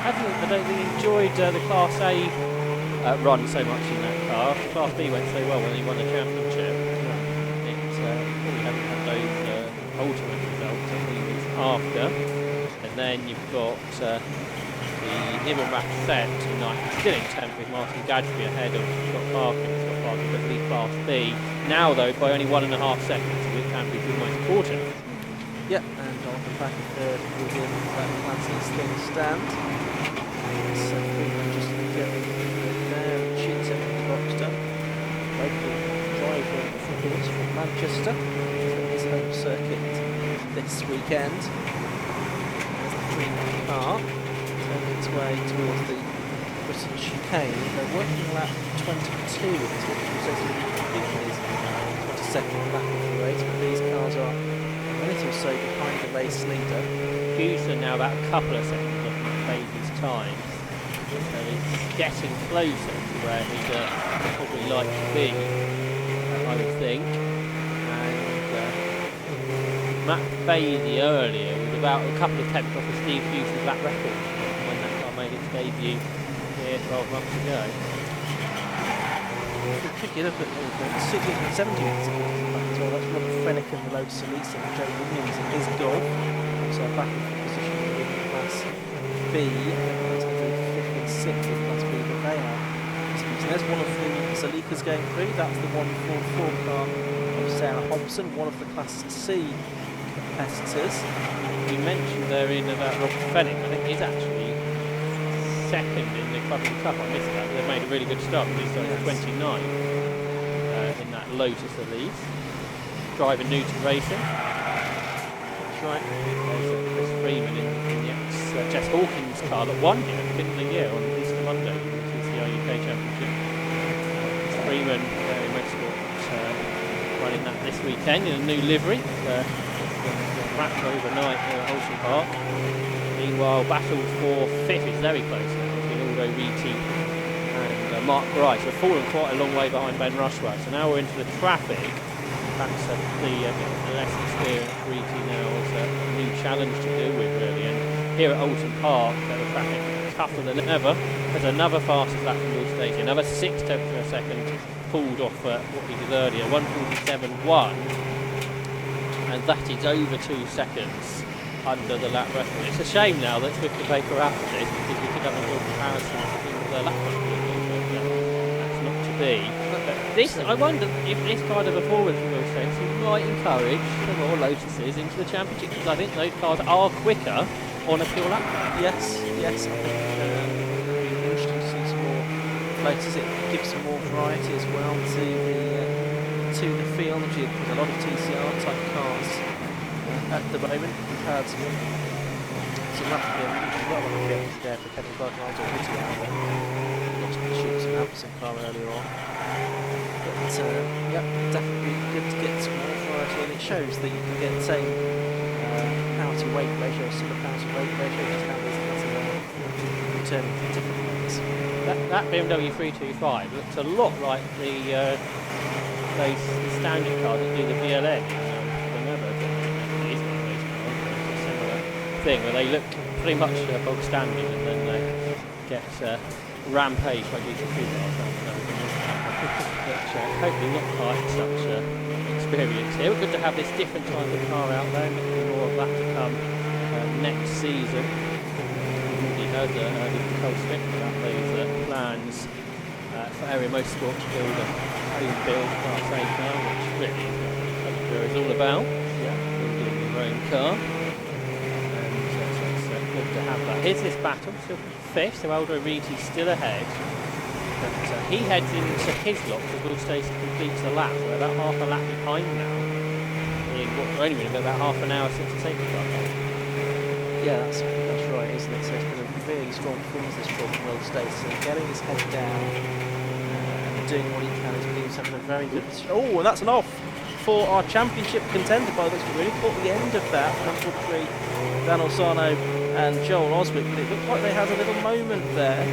I don't think he enjoyed the Class A run so much in that car. Class B went so well when he won the championship. Probably haven't had those ultimate results that he was after. And then you've got the Niven Rathset tonight, still in 10th with Martin Gadsby ahead of Scott Parkin. Scott Parkin at lead Class B. Now though, by only 1.5 seconds, it can be almost important. Yeah, and on the back of third within that Clancy's thin stand. So Freeman just getting there, Cheatham in the Boxster. Local driver for his from Manchester, his home circuit this weekend. There's the Freeman car. Its way towards the Britain chicane. They're working lap 22 in this, which says is second lap of the race, but these cars are a minute or so behind the race leader. Houston now about a couple of seconds off McBaby's time. So he's getting closer to where he'd probably like to be, I would think. And Matt Bailey earlier was about a couple of tenths off of Steve Houston's lap record when that car made its debut here 12 months ago. Tricky look at Oulton, 16 and 17 minutes as well. That's Robert Fennick in the Lotus Elise and Joe Williams in his Golf. So back in position in Class B, that's going to be 5th and 6th in Class B, but they are. So there's one of the Zalikas going through. That's the 144 car of Sarah Hobson, one of the Class C competitors. You mentioned there in about Robert Fennick. I think he's actually second in the Club Cup. I missed that, but they've made a really good start. He's started 29 in that Lotus Elise. Driving Newton Racing. That's right. There's Chris Freeman in the Jess Hawkins car that won here at the beginning of the year on Easter Monday in the TDI UK Championship. Chris Freeman in Motorsport running that this weekend in a new livery. Wrapped overnight here at Oulton Park. Meanwhile, battles for 5th is very close now between Aldo Reedy and Mark Grice. We've fallen quite a long way behind Ben Rushworth. So now we're into the traffic. Perhaps the less experienced Reedy now has a new challenge to deal with, really. And here at Oulton Park, the traffic is tougher than ever. There's another fastest lap from Will Stacey, another 6 tenths of a second pulled off what he did earlier, 1:47.1. And that is over 2 seconds under the lap record. It's a shame now that Swift and Baker are after this, because we could have a good comparison with the lap record, but that's not to be. But this, I wonder if this kind of performance from Will Stacey might encourage the more Lotuses into the championship, because I think those cars are quicker on a pure lap. Yes, I think it'll be interesting to see some more Lotus. It gives some more variety as well to the field. There's a lot of TCR type cars at the moment. We've had some lap games there for Kevin Clark and Aldo Whitty out there. Lost the shoots and Anderson car earlier on. But definitely good to get some more variety, and it shows that you can get the same power to weight ratio, similar power to weight ratio, just how there's returning from different ways. That BMW 325 looks a lot like the those standard cars that do the VLN. Remember, it is one of those cars, it's a similar thing where they look pretty much bog standard, and then they get rampage like these two cars. But hopefully not quite such experience here. We're good to have this different type of car out there, maybe more of that to come next season. He has a Nicole Smith about those plans for Area Motorsport to build a home build Class A car, which really Enduro is all about. Building your own car. And so it's good to have that. Here's this battle, still 5th, so Aldo Reedy still ahead. But he heads into his lock as Will Stacey completes the lap. We're about half a lap behind now. We're only been about half an hour since the safety car. Yeah, that's right, isn't it? So it's been a really strong performance this from Will Stacey. Getting his head down and doing what he can. He's having a very good... Oh, and that's an off for our championship contender, by the way. We really caught the end of that. Number 3, Dan Orsano and Joel Oswick. But it looked like they had a little moment there.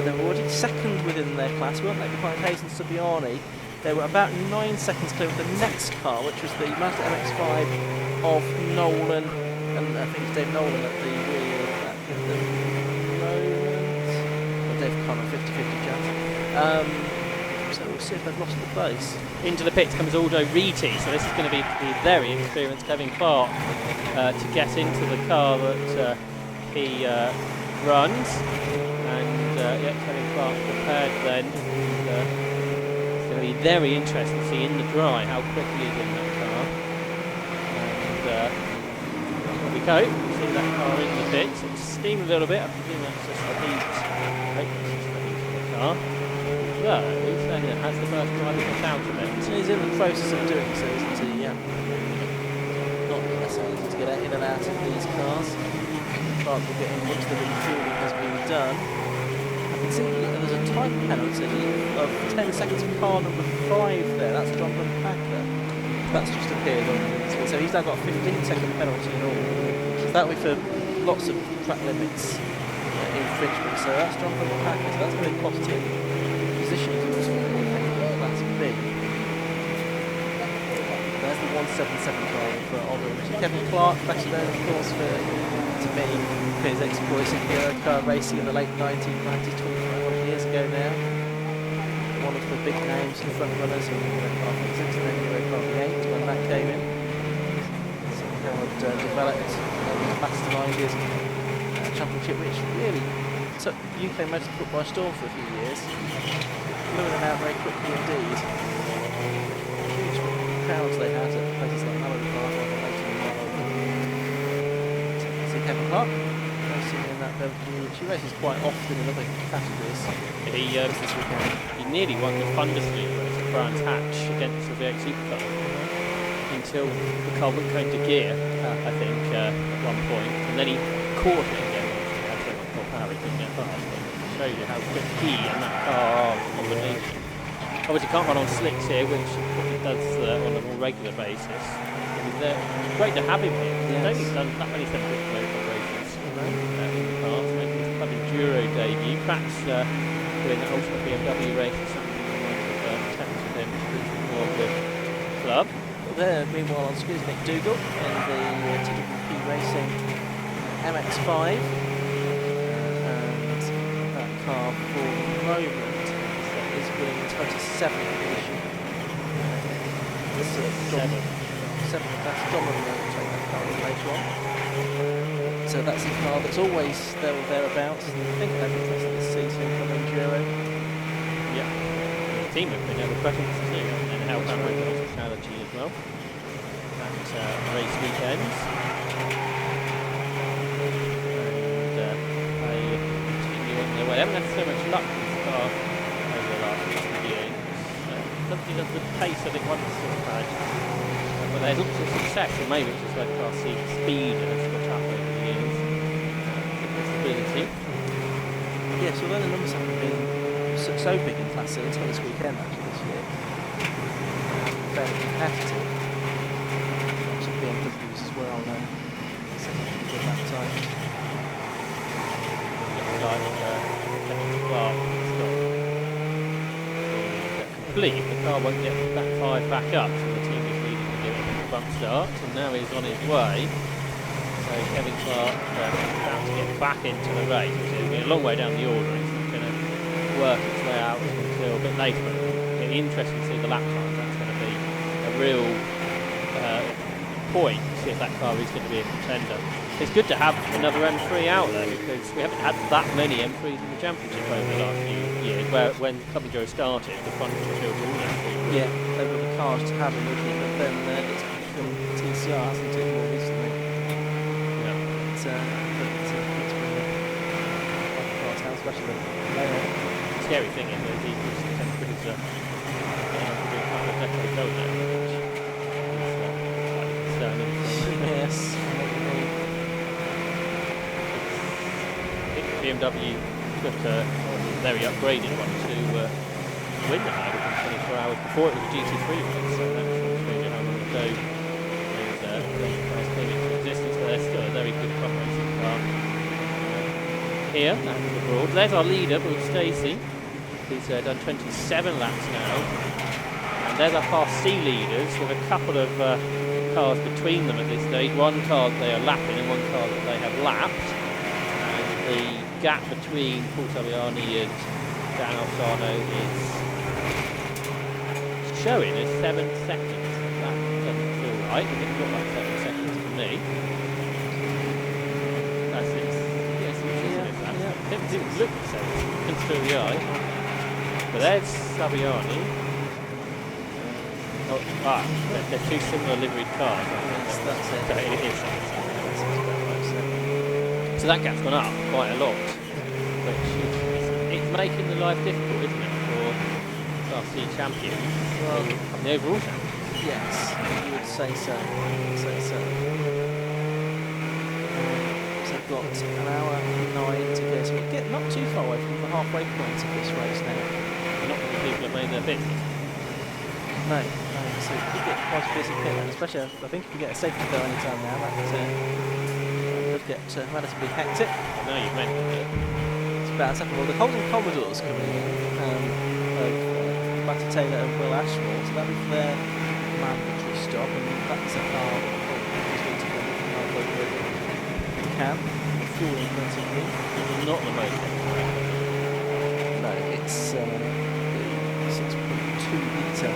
They were already second within their class, weren't they, behind Hayes and Subiani. They were about 9 seconds clear of the next car, which was the Mazda MX-5 of Nolan, and I think it's Dave Nolan at the wheel at the moment. Or Dave Connor, 50-50 chance. So we'll see if they've lost the place. Into the pits comes Aldo Reedy, so this is going to be the very experienced Kevin Clark to get into the car that he runs. Kevin Clark prepared then. It's going to be very interesting to see in the dry how quickly he's in that car. And here we go. See that car in the pits. It's steaming a little bit. I presume that's just the heat. Of the car. So he's saying that has the first driving out of it. So he's in the process of doing so, isn't he? Yeah. Not necessarily easy to get in and out of these cars. Clark will get in once the refueling has been done. See, there's a time penalty of 10 seconds for car number 5 there. That's Jonathan Packer. That's just appeared on the screen. So he's now got a 15-second penalty in all. So that will be for lots of track limits infringement. So that's John from the package. So that's going to be cost him positions also in Class B. There's the 177 car for Oulton. Kevin Clark, better known of course to me for his exploits in Euro car racing in the late 1990s, 25 years ago now. One of the big names and front runners in Euro car 6 and then Euro car 8 when that came in. So Howard developed and masterminded his championship, which really took UK motorsport by storm for a few years. Blew it out very quickly indeed. Huge crowds they had at places like Howard Park or later in the world. So Kevin Clark racing in that BMW. She races quite often in other categories. This weekend. He nearly won the Bundesliga race at Brands Hatch against the V8 Supercar until the car wouldn't go into gear, I think, at one point, and then he caught it again. He had so much more power he couldn't get past. But show you how quick he and that car are on the lead. Obviously can't run on slicks here, which he does on a more regular basis. It's great to have him here. I don't think he's done that many separate races in the past. Making his club Enduro debut, perhaps doing the Ultimate BMW race or something that might have tempted him to do more of the club. There, meanwhile, on screen is Nick Dougal in the TDI Racing MX-5, and that car for the moment is winning the 27th edition. That's Donald will take that car later on. So that's a car that's always there or thereabouts. I think they've requested this season from Enduro. Yeah. The team have been able to presence too, and help out with hospitality as well. At race weekends. And they continue on their way. They haven't had so much luck with this car over the last couple of years. Something of the pace that it once sort of had. But there's lots of success, and maybe it's just like car seeing speed and it's got up over the years. Stability. Yes, although the numbers haven't been so big in Class C until this weekend actually this year. Fairly competitive. Lots of BMWs as well now. So good that time. Looks like Kevin Clark got complete. The car won't get that 5 back up, so the team is leading to give it a bump start, and now he's on his way. So Kevin Clark about to get back into the race, which is a long way down the order. It's not going to work its way out until a bit later. But it'll be interesting to see the lap time. That's going to be a real point to see if that car is going to be a contender. It's good to have another M3 out there because we haven't had that many M3s in the championship over the last few years. Where when Enduro started, the front children all M3. Yeah, they were the cars to have originally, but then it's become TCR, hasn't it, more recently? It's been a especially the scary thing is that these temperatures are a couple of decades old now, which is quite concerning. Yes. I think BMW got a very upgraded one to win the hurdle in 24 hours before it was a GT3 race, so that shows you how long ago those cars came into existence, but they're still a very good club racing car. Here, that's the broad. There's our leader, Will Stacey. He's done 27 laps now. And there's our Class C leaders with a couple of cars between them at this stage. One car that they are lapping and one car that they have lapped. And the gap between Paul Taviani and Dan Alsano is showing as 7 seconds. That doesn't feel right. It didn't look like 7 seconds to me. That's it. It didn't look so through the eye. But there's Saviani. They're two similar liveried cars. That's it. So it is. So that gap's gone up quite a lot, which it's making the life difficult, isn't it, for Class C champions and the overall champions? Yes, you would say so. Got an hour and 9 to go, so we get not too far away from the halfway point of this race now. Not many people have made their bid. No, so it could get quite a busy pit lane, especially I think if we get a safety car anytime now, that could get relatively hectic. No, you mentioned it. It's about to happen. Well, the Holden Commodores coming in, of Matty Taylor and Will Ashmore, so that'll be for their mandatory stop, and that's a car that is going to go over the can, fueling relatively. Not the most expensive. No, it's the 6.2 litre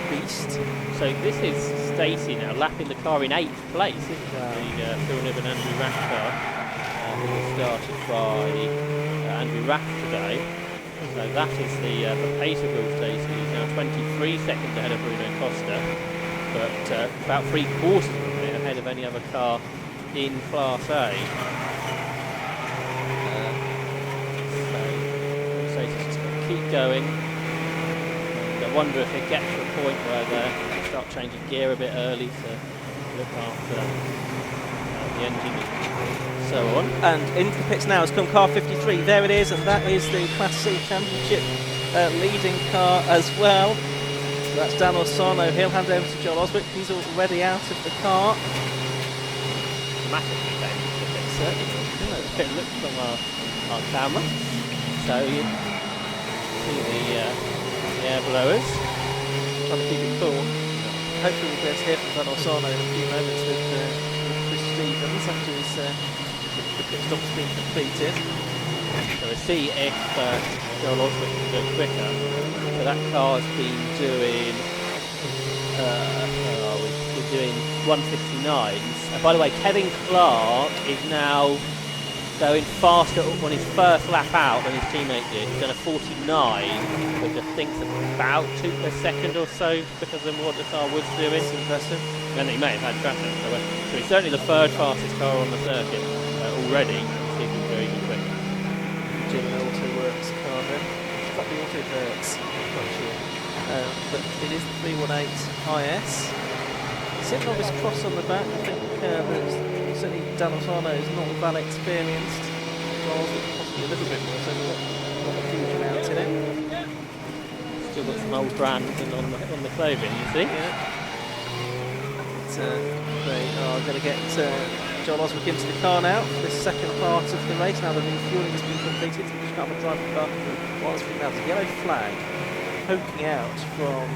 beast. So this is Stacey now lapping the car in 8th place, isn't it? The Phil Nibb and Andrew Raff car, who was started by Andrew Raff today. So that is the pace of Will Stacey. He's now 23 seconds ahead of Bruno Costa, but about 3/4 of a minute ahead of any other car in Class A. So Stacey's just going to keep going. And I wonder if it gets to a point where they start changing gear a bit early to look after the engine and so on. And into the pits now has come car 53. There it is, and that is the Class C Championship leading car as well. So that's Dan Orsano. He'll hand over to John Oswick. He's already out of the car. Dramatically dangerous if it's certainly it looks from our camera. So you see the air blowers. Trying to keep it cool. Hopefully we'll be able to hear from Dan Orsano in a few moments with Chris Stevens after his the pit stop's been completed. So we'll see if Joel Oswick can go quicker. So that car's been doing where are we? We're doing 159s. And by the way, Kevin Clark is now going faster on his first lap out than his teammate did. He's done a 49, which I think's about 2 per second or so because of what the car was doing. It's impressive. And he may have had traffic. So he's certainly the third fastest car on the circuit already. Let's see if he can go even quicker. Jim Auto Works car then. It's got the Auto Works, I'm not sure. But it is the 318 IS. Sitting on this cross on the back, I think that certainly Dan Orsano is not that experienced. Charles is possibly a little bit more, so not a huge amount in it. Still got some old brands on the clothing, you see? Yeah. They are going to get John Oswick into the car now for this second part of the race. Now the refuelling has been completed. Just got a drive the car. Oswick now there's a yellow flag poking out from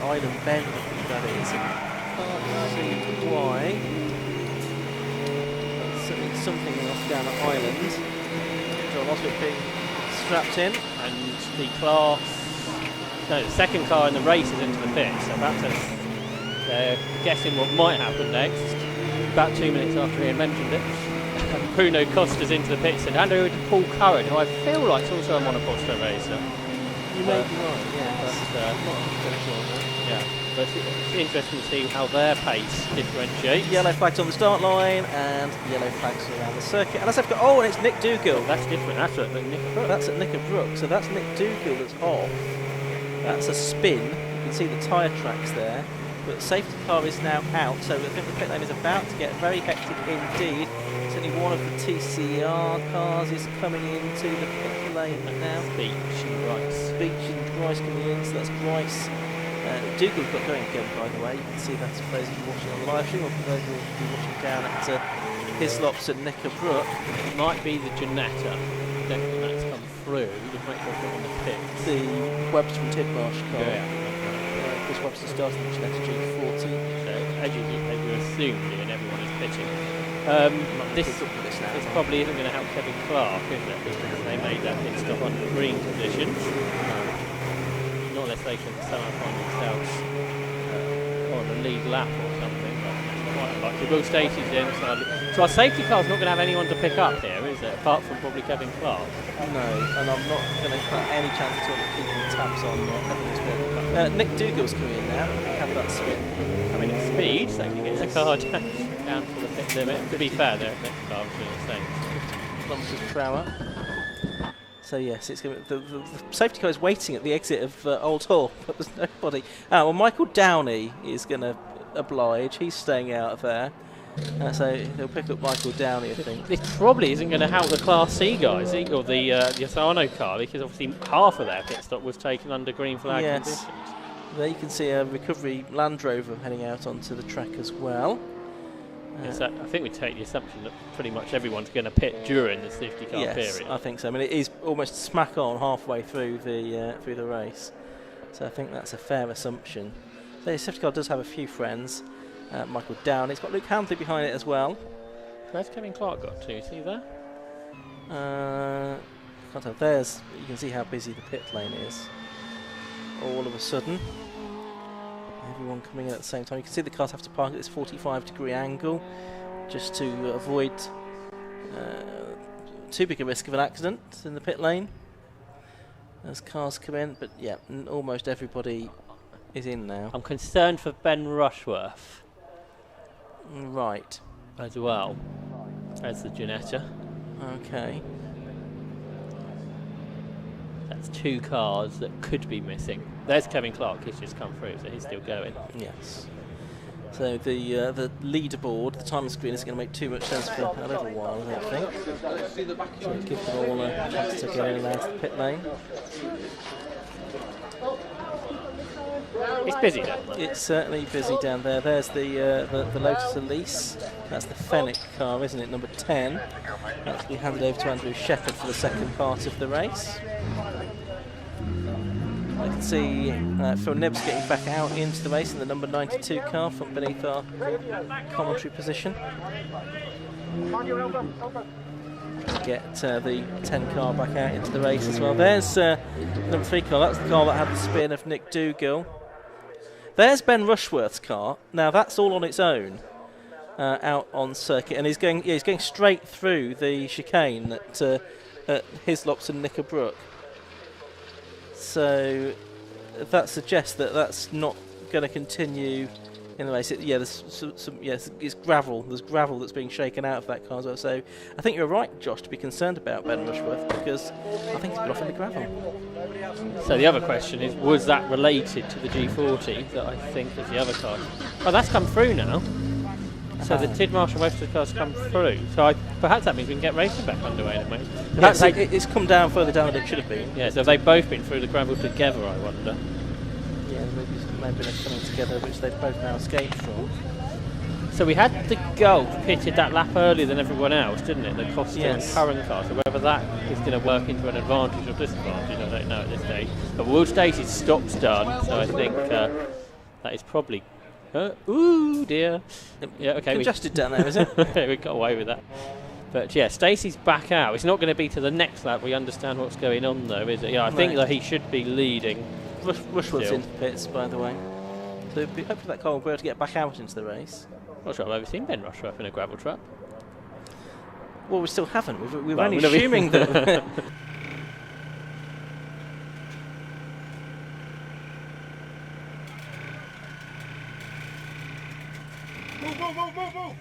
Island Bend, I think that is. Can't see why. Certainly something off down at Island. John Oswick being strapped in. And the second car in the race is into the pit, so they're guessing what might happen next. About 2 minutes after he had mentioned it, Bruno Costa's into the pits and hand over to Paul Curran, who I feel like is also a Monoposto racer. You may be right, yeah. But it's interesting to see how their pace differentiates. Yellow flags on the start line and yellow flags around the circuit. And and it's Nick Dougal. That's different. That's at Knickerbrook. That's at Knickerbrook. So that's Nick Dougal that's off. That's a spin. You can see the tyre tracks there. But the safety car is now out. So I think the pit lane is about to get very hectic indeed. Certainly one of the TCR cars is coming into the pit lane now. Beach and Grice coming in. So that's Grice. Dougal's got going again, by the way. You can see that for those of you watching on the live stream, or for those who will be watching down at Hislops and Knickerbrook. It might be the Janetta. Don't think that's come through. Just make sure it's not on the pit. The Webster and Tidmarsh car. Yeah. Chris Webster started the Janetta G40. So, as you assumed, and everyone is pitching. This probably isn't going to help Kevin Clark, isn't it? Because they made that pit stop under green conditions. Not unless they can somehow find themselves on the lead lap or something. But that's quite unlikely. Will Stacey's in. So our safety car's not going to have anyone to pick up here, is it? Apart from probably Kevin Clark. No, and I'm not going to put any chance at all of keeping tabs on having this one. Nick Dougal's coming in now. Have that spin. Coming at speed, so he gets the car down to the pit limit. To be fair, their next car was doing the same. 50 kilometres per hour. So yes, it's going to, the safety car is waiting at the exit of Old Hall, but there's nobody. Well, Michael Downey is going to oblige. He's staying out of there. So he'll pick up Michael Downey, I think. This probably isn't going to help the Class C guys, or the Asano car, because obviously half of their pit stop was taken under green flag conditions. There you can see a recovery Land Rover heading out onto the track as well. Yes, I think we take the assumption that pretty much everyone's going to pit during the safety car Yes, period. I think so. I mean, it is almost smack on halfway through the race, so I think that's a fair assumption. So the safety car does have a few friends. Michael Down. It's got Luke Handley behind it as well. Where's Kevin Clark got to? See there? Can't tell. There's. You can see how busy the pit lane is. All of a sudden, everyone coming in at the same time. You can see the cars have to park at this 45-degree angle just to avoid too big a risk of an accident in the pit lane as cars come in. But yeah, almost everybody is in now. I'm concerned for Ben Rushworth Right. as well as the Ginetta. Okay. That's 2 cars that could be missing. There's Kevin Clark, he's just come through, so he's still going. Yes. So the leaderboard, the time screen isn't going to make too much sense for a little while, I don't think. So give them all a chance to get in and out of the pit lane. It's busy down there. It's certainly busy down there. There's the Lotus Elise. That's the Fennec car, isn't it? Number 10. That's been handed over to Andrew Shepherd for the second part of the race. I can see Phil Nibbs getting back out into the race in the number 92 car from beneath our commentary position. Get the 10 car back out into the race as well. There's number 3 car. That's the car that had the spin of Nick Dougal. There's Ben Rushworth's car. Now that's all on its own out on circuit, and he's going straight through the chicane at Hislops and Knickerbrook. So that suggests that that's not going to continue in the race. There's some it's gravel. There's gravel that's being shaken out of that car as well. So I think you're right, Josh, to be concerned about Ben Rushworth, because I think he's been off in the gravel. So the other question is, was that related to the G40 that I think was the other car? Oh, that's come through now. So the Tid Marshall most of the cars come through. So perhaps that means we can get racing back underway in a minute. Yes, it's come down further down than it should have been. Yeah, so have they both been through the gravel together, I wonder? Yeah, maybe they're coming together, which they've both now escaped from. So we had the Gulf pitted that lap earlier than everyone else, didn't it? The Costa and Curran car. So whether that is going to work into an advantage or disadvantage, I don't know at this stage. But World Stacy's stop's done, so I think that is probably... ooh, dear. Yeah, okay. Congested down there, is it? We got away with that. But yeah, Stacey's back out. It's not going to be to the next lap. We understand what's going on, though, is it? Yeah, I think that he should be leading. Rushworth's in pits, by the way. So hopefully that car will be able to get back out into the race. Not sure I've ever seen Ben Rushworth in a gravel truck. Well, we still haven't. We're only assuming that. Move!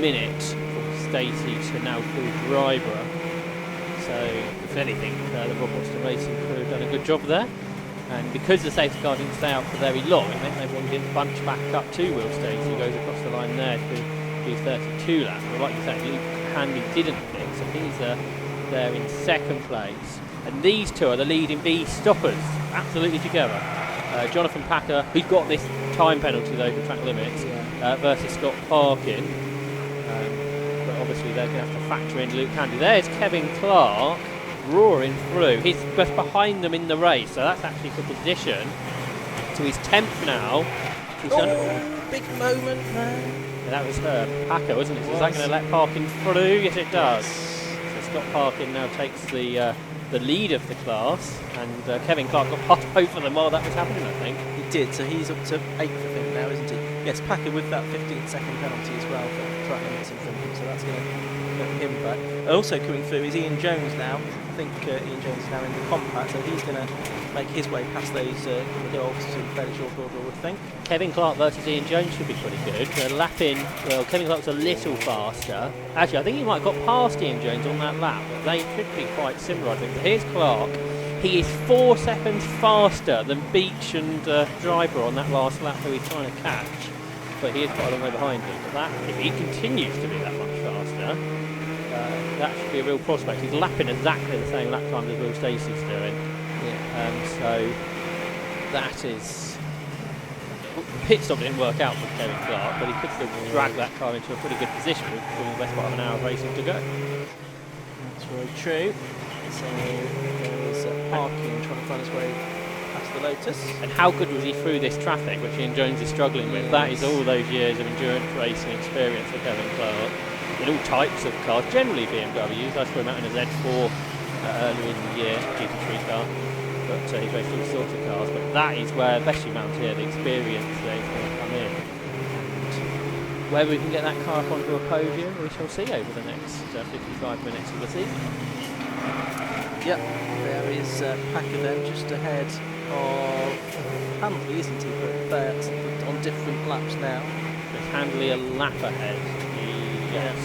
minute for Stacey to now full driver. So, if anything, the Rob Boston Racing crew have done a good job there. And because the safety car didn't stay out for very long, it meant everyone didn't bunch back up to Will Stacey, who goes across the line there to do 32 laps. But like you said, Luke Hanley didn't pick, so he's there in second place. And these two are the leading B stoppers, absolutely together. Jonathan Packer, who's got this time penalty though for track limits, versus Scott Parkin. But obviously they're going to have to factor in Luke Hanley. There's Kevin Clark roaring through. He's just behind them in the race, so that's actually for position. So he's 10th now. He's done big moment, man. And that was Packer, wasn't it? So is that going to let Parkin through? Yes, it does. So Scott Parkin now takes the lead of the class, and Kevin Clark got passed over them while that was happening, I think. He did, so he's up to 8th, I think, now, isn't he? Yes, Packer with that 15-second penalty as well for track limits infringement, so that's going to put him back. Also coming through is Ian Jones now. I think Ian Jones is now in the compact, so he's going to make his way past those dogs to fairly short order, I would think. Kevin Clark versus Ian Jones should be pretty good. Well, Kevin Clark's a little faster. Actually, I think he might have got past Ian Jones on that lap, but they should be quite similar, I think. But here's Clark. He is 4 seconds faster than Beach and Driver on that last lap who he's trying to catch. But he is quite a long way behind him. But that, if he continues to be that much faster, that should be a real prospect. He's lapping exactly the same lap time as Will Stacey's doing. So that is... Pit stop didn't work out for Kevin Clark, but he could still drag that car into a pretty good position with the best part of an hour of racing to go. That's very true. So there's Parkin trying to find his way past the Lotus. And how good was he through this traffic, which Ian Jones is struggling with? That is all those years of endurance racing experience for Kevin Clark in all types of cars, generally BMWs. I saw him out in a Z4 earlier in the year, GT3 car, but he's raced all sorts of cars. But that is where, especially around here, the experience is going to come in. And whether we can get that car up onto a podium, we shall see over the next 55 minutes of the season. Yep, there is Packer then just ahead of Handley, isn't he? But they're on different laps now. Is Handley a lap ahead? Yes.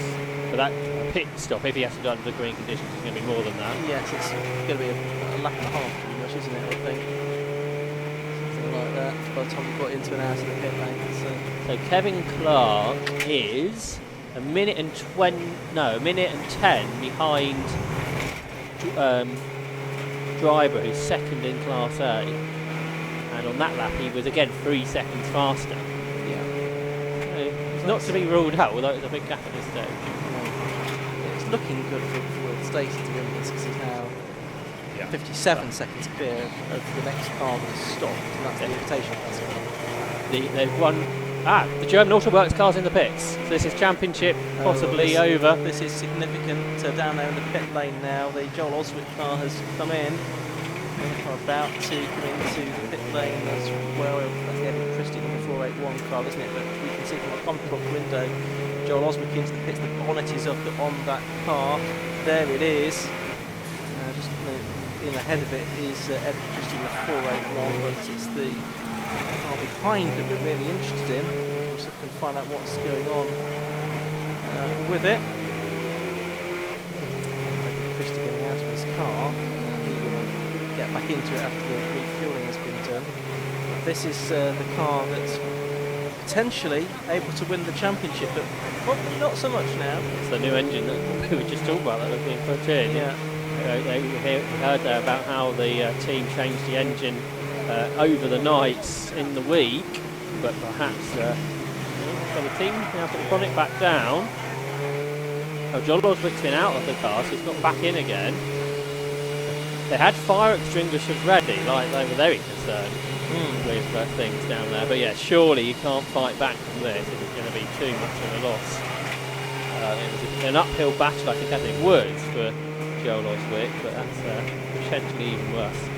But that pit stop, if he has to go under the green conditions, is going to be more than that. Yes, it's going to be a lap and a half pretty much, isn't it, I think? Something like that, by the time we got into and out of the pit lane. So Kevin Clark is a minute and 10 behind Driver, who's second in Class A. And on that lap, he was again 3 seconds faster. Not to be ruled out, although it's a big gap at this stage. It's looking good for Stacey to win this, because he's now 57 seconds clear of the next car that's stopped, and that's the invitation. They've won. The German Autoworks car's in the pits. So this is championship possibly over. This is significant down there in the pit lane now. The Joel Oswick car has come in. We're about to come into the pit lane as well. That's the Eddie Christie number 481 car, isn't it? But we can see from the control window, Joel Oswick into the pits. The bonnet is up on that car. There it is. Just in ahead of it is Eddie Christie number 481, but it's the car behind that we're really interested in. We'll see if we can find out what's going on with it. Eddie Christie getting out of his car. Get back into it after the refueling has been done. This is the car that's potentially able to win the championship, but probably not so much now. It's the new engine that we were just talking about that was being put in. Yeah. We heard there about how the team changed the engine over the nights in the week, but perhaps so the team now put the bonnet back down. Oh, John Oswick's been out of the car, so he's got back in again. They had fire extinguishers ready, like they were very concerned with things down there. But yeah, surely you can't fight back from this. It's going to be too much of a loss. It was an uphill battle, I think it was for Joel Oswick, but that's potentially even worse.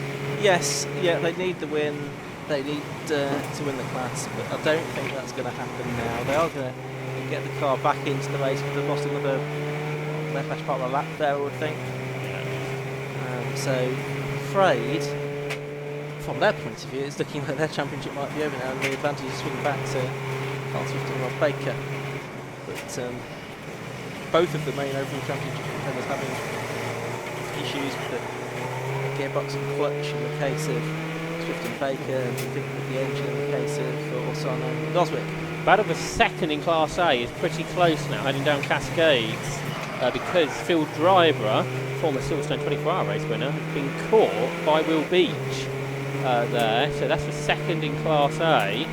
Yes, yeah, they need the win. They need to win the class, but I don't think that's going to happen now. They are going to get the car back into the race, but they've lost another best part of a lap there, I would think. So, afraid, from their point of view, it's looking like their championship might be over now, and the advantage is swinging back to Carl Swift and Rob Baker. But both of the main overall championship contenders having issues with the gearbox and clutch in the case of Swift and Baker, and I think with the engine in the case of Orsano and Goswick. Battle for second in Class A is pretty close now, heading down Cascades, because Phil Driver, former Silverstone 24-hour race winner, has been caught by Will Beach there. So that's the second in Class A.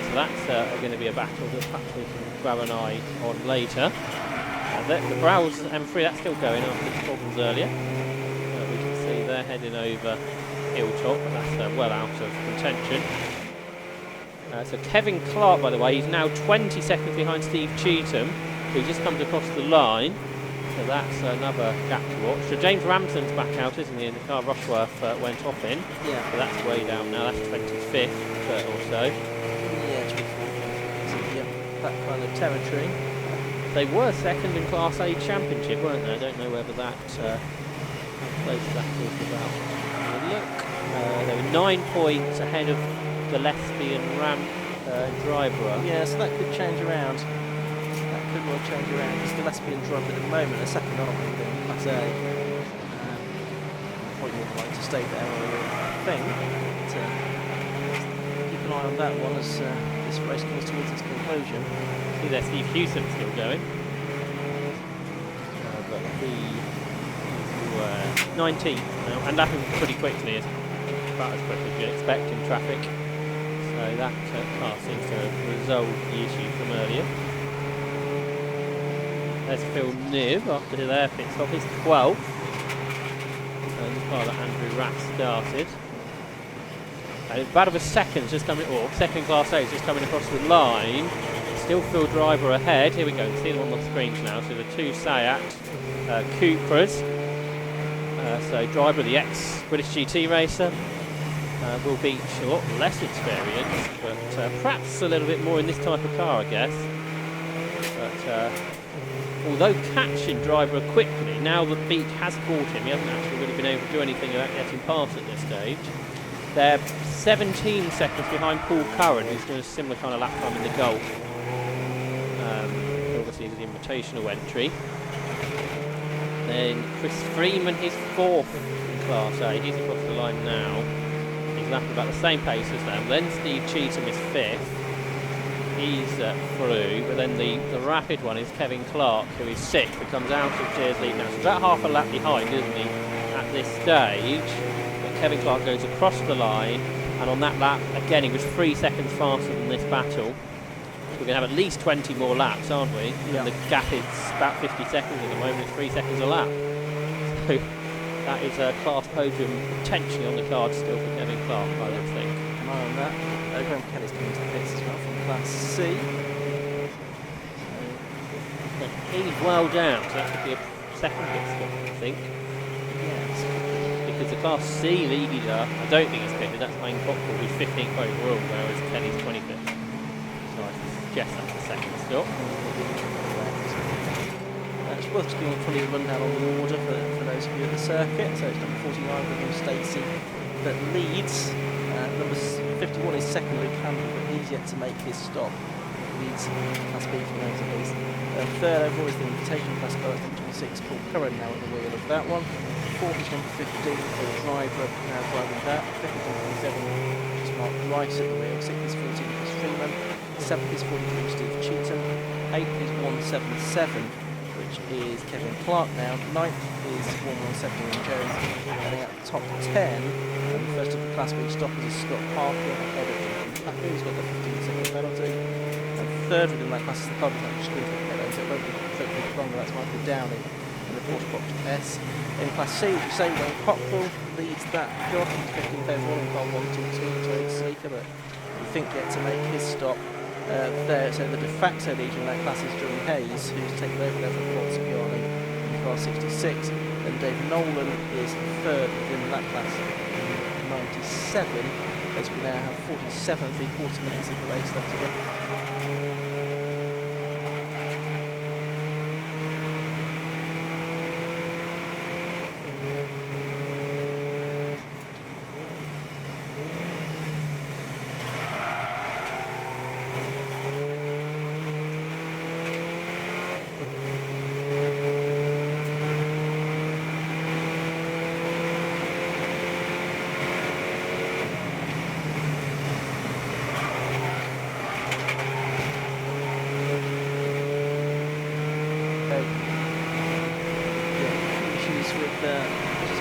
So that's going to be a battle that perhaps we can grab an eye on later. The Browse M3, that's still going after its problems earlier. We can see they're heading over Hilltop, but that's well out of contention. So Kevin Clark, by the way, he's now 20 seconds behind Steve Cheetham, who just comes across the line. So that's another gap to watch. So James Rampton's back out, isn't he? And the car Rushworth went off in. Yeah. So that's way down now. That's 25th or so. Yeah, 25th. So, yeah, that kind of territory. They were second in Class A Championship, weren't they? I don't know whether that how close that is about. Look, they were 9 points ahead of Gillespie and Driver. Yeah, so that could change around. That could well change around. Because Gillespie and Driver at the moment are second on in Class A. Probably more likely to stay there, I think. But, keep an eye on that one as this race comes towards its conclusion. See there, Steve Hewson still going. But he is 19th now, and lapping pretty quickly, about as quick as you'd expect in traffic. So that car seems to have resolved the issue from earlier. There's Phil Niv after their pit stop. He's 12th. And the car that Andrew Rapp started. And battle for seconds just coming, or second Class A is just coming across the line. Still Phil Driver ahead. Here we go. You can see them on the screens now. So the two Sayat Cupras. So Driver, the ex-British GT racer. Will Beach a lot less experienced, but perhaps a little bit more in this type of car, I guess. But although catching Driver quickly, now that Beach has caught him, he hasn't actually really been able to do anything about getting past at this stage. They're 17 seconds behind Paul Curran, who's doing a similar kind of lap time in the Gulf. Obviously, the invitational entry. Then Chris Freeman is 4th in Class A. He's across the line now. He's lapping about the same pace as them. Then Steve Cheetham is 5th. He's through. But then the rapid one is Kevin Clark, who is 6th. He comes out of Cheers lead now. So he's about half a lap behind, isn't he, at this stage? But Kevin Clark goes across the line. And on that lap, again, he was 3 seconds faster than this battle. We're going to have at least 20 more laps, aren't we? Yeah. And the gap is about 50 seconds at the moment. It's 3 seconds a lap. So that is a class podium potentially on the card still for Kevin Clark, I would think. An eye on that. Graham Kelly's coming to the pits as well from Class C. So he's well down, so that could be a second pit stop, I think. Yes. Because the Class C leader, I don't think he's pitted, that's Wayne Cockrell, who's 15th overall, whereas Kelly's 25th. So I suggest that's the second stop. It's worth just giving a funny rundown on the order for those of you at the circuit. So it's number 49, William Stacey, that leads. Number 51 is second, Luke Campbell, but he's yet to make his stop. Leads Class B for those of these. Third overall is the invitation Class B, number 26, Paul Curran now at the wheel of that one. Fourth is number 15, Phil Driver, now driving that. Fifth is number 27, is Mark Rice at the wheel. Sixth is 14, Chris Freeman. Seventh is 43, Steve Cheetham. Eighth is 177, which is Kevin Clark now. Ninth is 117, Ian Jones. Heading out the top 10. And the first of the Class B stoppers is Scott Parker ahead of Jonathan Tucker, who's got the 15-second penalty. And third within that class is the car that just screwed the penalty, so it won't be totally longer. That's Michael Downey in the Porsche Box S. In Class C, as you say, Wayne Cockrell leads that job. He's 15th overall in car 122, so it's sleeker, but we think yet to make his stop. There, so the de facto leader in that class is Johnny Hayes, who's taken over there from Paul Scipiano in car 66, and Dave Nolan is third within that class, 97, as we now have 47 3/4 minutes of the race left to go.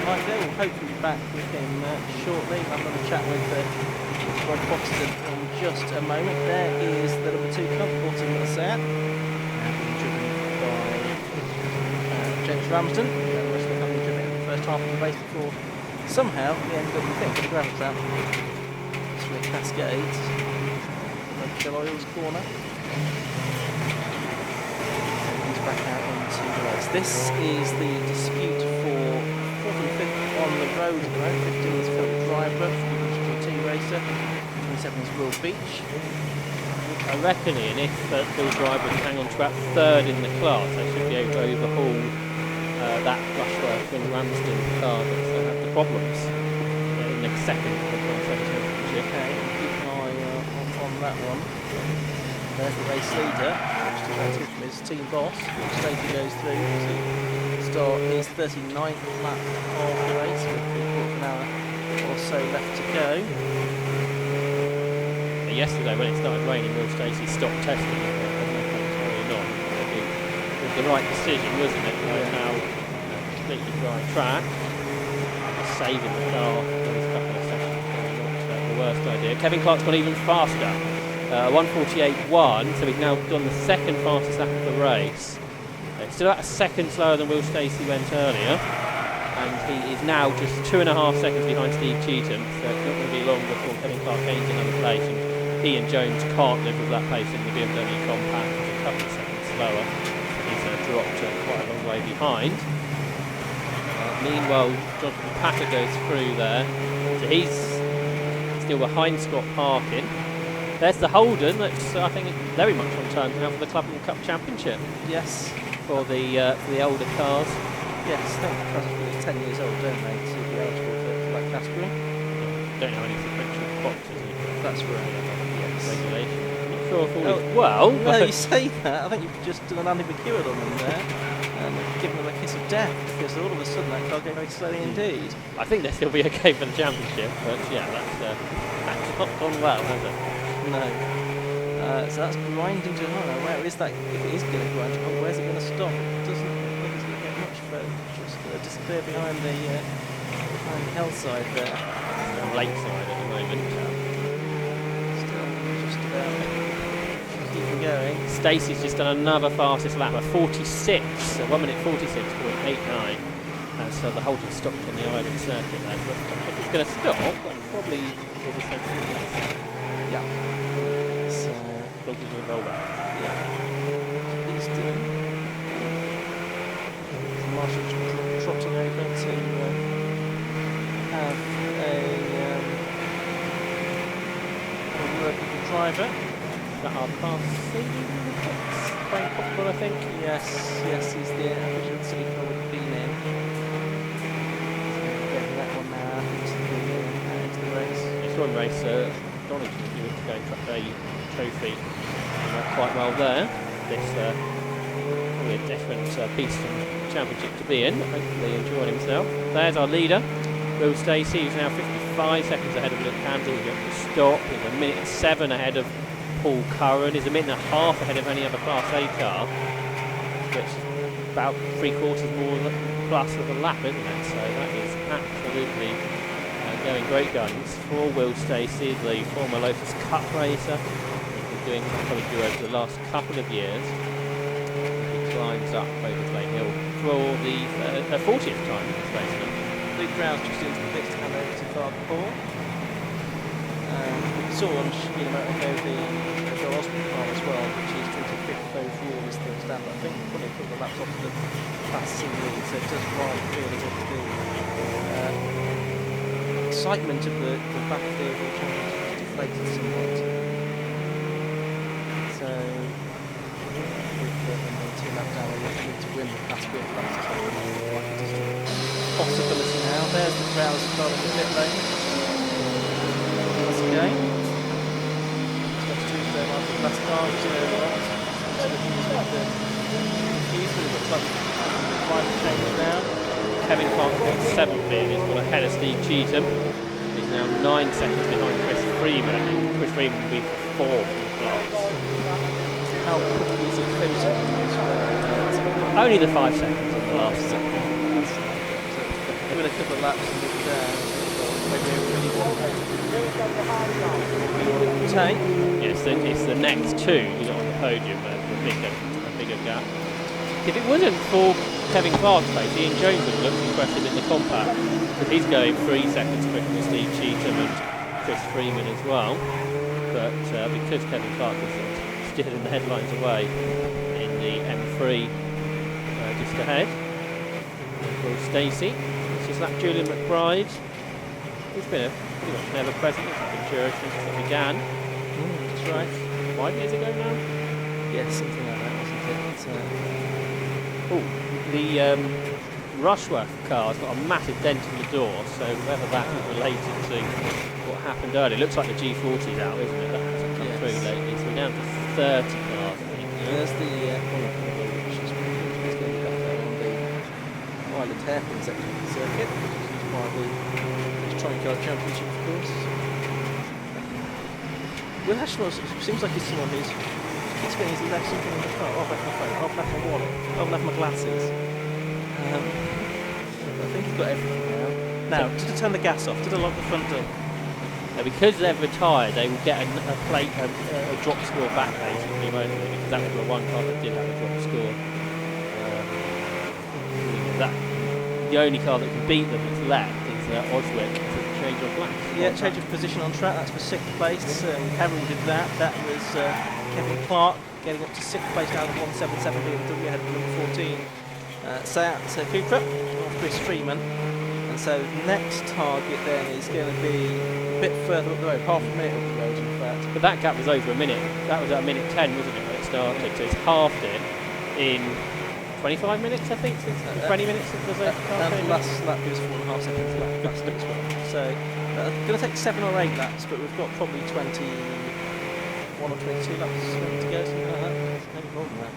Mike there. We'll hopefully be back with him shortly. I'll have another chat with Rob Foxton in just a moment. There is the number 2 car, Oulton being driven by James Ramsden. The rest of the company driven in the first half of the race before somehow the BMW thing got the gravel trap through a cascade. Shell Oil's corner. He's back out into the race. This is the dispute for 4th and 5th on the road at the moment. 15 is Philip Driver, GT racer. 27 is Will Beach. I reckon, Ian, if Phil Driver can hang on track 3rd in the class, they should be able to overhaul that Rushworth and Ramsden car that had the problems in the second championship. Okay, keep an eye on that one. There's the race leader, which is from his team boss, which Stacey goes through to start his 39th lap of the race with 3/4 hour or so left to go. Yesterday, when it started raining, Will Stacey stopped testing it. It was the right decision, wasn't it? Right now, completely dry track, saving the car for these couple of sessions. Not the worst idea. Kevin Clark's gone even faster. 1:48.1, so he's now done the second fastest lap of the race. It's still about a second slower than Will Stacey went earlier, and he is now just 2.5 seconds behind Steve Cheetham, so it's not going to be long before Kevin Clark gains another place, and Ian Jones can't live with that pace in the BMW Compact, which is a couple of seconds slower, so he's dropped quite a long way behind. Meanwhile, Jonathan Packer goes through there, so he's still behind Scott Parkin. There's the Holden, that's I think very much on time now for the Club and Cup Championship. Yes. For the older cars. Yes, I think because they're 10 years old, don't they, to be eligible for that category? Don't know any sequential boxes. That's right. Yes. Regulation. I'm not sure if all is well. No, you say that. I think you've just done an Andy McEwen on them there and given them a kiss of death because all of a sudden that car going very slowly indeed. I think they'll still be okay for the championship, but yeah, that's not gone well, has it? No. So that's grinding to where is that? If it is going to grind, where's it going to stop? It doesn't look like it's going to get much further. Just disappear behind the hillside there. Lakeside at the moment. Still just about keeping going. Stacey's just done another fastest lap, a 46, 1 minute 46.89. So the Holden stopped on the island circuit there. But if it's going to stop, probably will be sensible. Yeah. So looking to roll back. Yeah. He's doing. Marshall trotting over to have a word with the driver. That our class C very popular, I think. Yes, he's the original city car would have been in. So getting that one now into the race. You saw him race Dongles a few weeks ago, Truck Day Trophy, quite well there. This probably a different piece of championship to be in. Hopefully enjoying himself. There's our leader, Will Stacey, who's now 55 seconds ahead of Luke Campbell. He's got to stop. He's 1:07 ahead of Paul Curran. He's 1.5 minutes ahead of any other Class A car, which is about 3/4 more plus of a lap, isn't it? So that is absolutely going great guns for Will Stacey, the former Lotus Cup racer. He's been doing probably over the last couple of years. He climbs up Overslay Hill for the 40th time in this race now. Luke Brown's just into the pits to hand over to Father Paul. We saw on the Joe Osborne car as well, which is 25th overall as the stand. I think probably put the laps off the Class C lead, so it does rather feel as if the excitement of the back of the overall championship is deflated somewhat. So with the 2 lap down, we're looking to win the Class B and Class 2. Possibility now. There's the Browns car in the pit lane. Once again. It's got 2 there after the last car. So looking as with the keys, but it looks like the driver change now. Kevin Clark got 7th in, he's got ahead of Steve Cheetham. He's now 9 seconds behind Chris Freeman. Chris Freeman will be 4th in the class. How quickly is he closing? Only the 5 seconds in the last second. a couple of laps and maybe really take. Yes, it's the next two who got on the podium, a bigger gap. If it wasn't for Kevin Clark's pace, Ian Jones would look impressive in the compact, because he's going 3 seconds quicker than Steve Cheetham and Chris Freeman as well. But because Kevin Clark is still in the headlines away in the M3 just ahead, Will Stacey, this is that Julian McBride. He's been a pretty much never present in Enduro since it began. That's right. 5 years ago now? Yeah, something like that, wasn't it? The Rushworth car's got a massive dent in the door, so whether that is related to what happened earlier. It looks like the G40's out, isn't it? That hasn't come through lately, so we're down to 30 cars, I think. There's the which is going to be back there on the Island hairpin section of the circuit, which is by the Electronic Car Championship, of course. Will Ashmore seems like he's someone who's keeps getting his left something in the car. Oh, I've left my phone, I've left my wallet, I've left my glasses. I think he's got everything now. Now, did I turn the gas off? Did I lock the front door? Because they've retired, they will get a drop score back, basically, won't they? Because that was the one car that did have a drop score. The only car that can beat them that's left is Oswick to change of laps. Yeah, change of position on track, that's for 6th place. Carroll did that. That was Kevin Clark getting up to 6th place down to 177 BMW ahead of number 14. Seat Cupra, Chris Freeman. And so next target then is going to be a bit further up the road, half a minute up the road in fact. But that gap was over a minute. That was at a minute 10, wasn't it, when it started? So it's halved it in 25 minutes, I think, since 20 minutes since the car and came last lap was 4.5 seconds faster as well. So going to take 7 or 8 laps, but we've got probably 21 or 22 laps to go, something like that. Maybe more than that.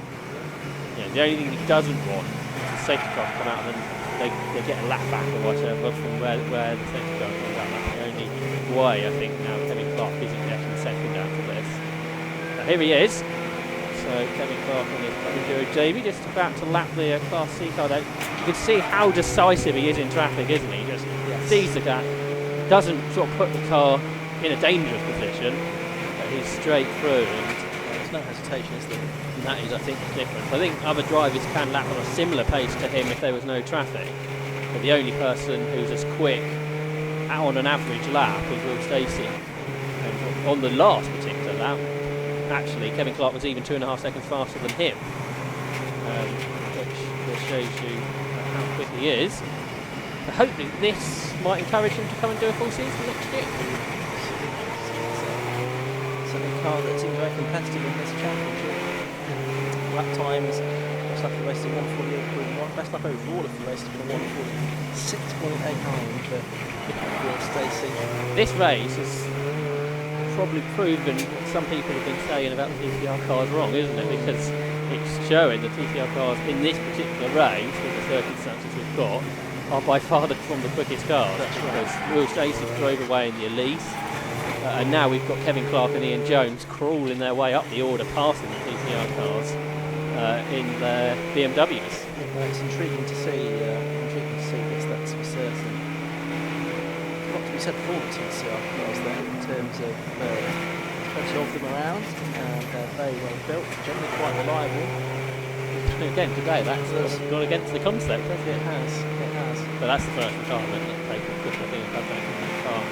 Yeah, the only thing he doesn't want is the safety car to come out and then they get a lap back or whatever from where the safety car comes out. That's the only way, I think, now Kevin Clark isn't getting second out of this. Now here he is. So Kevin Clark on his Enduro JB just about to lap the Class C car. You can see how decisive he is in traffic, isn't he? He just sees the gap, doesn't sort of put the car in a dangerous position, but he's straight through. And there's no hesitation, is there? And that is, I think, the difference. I think other drivers can lap on a similar pace to him if there was no traffic. But the only person who's as quick on an average lap is Will Stacey. And on the last particular lap, actually, Kevin Clark was even 2.5 seconds faster than him, which shows you how quick he is. But hopefully this might encourage him to come and do a full season next year. It's a car that seems very competitive in this championship. Lap times, best lap of the race is 1:48.1. Best lap overall of the race has been 1:46.89 for Will Stacey. This race has probably proven what some people have been saying about the TCR cars wrong, isn't it? Because it's showing the TCR cars in this particular race, with the circumstances we've got, are by far one of the quickest cars. That's because right. Will Stacey drove away in the Elise, and now we've got Kevin Clark and Ian Jones crawling their way up the order, passing the TCR cars in their BMWs. It's intriguing to see this, that's for certain. What to be said for the TCR cars there in terms of plenty of them around, and they're very well built, generally quite reliable. And again, today that's gone against the concept, hasn't it? It has. But that's the first retirement that's taken good for being back in the car.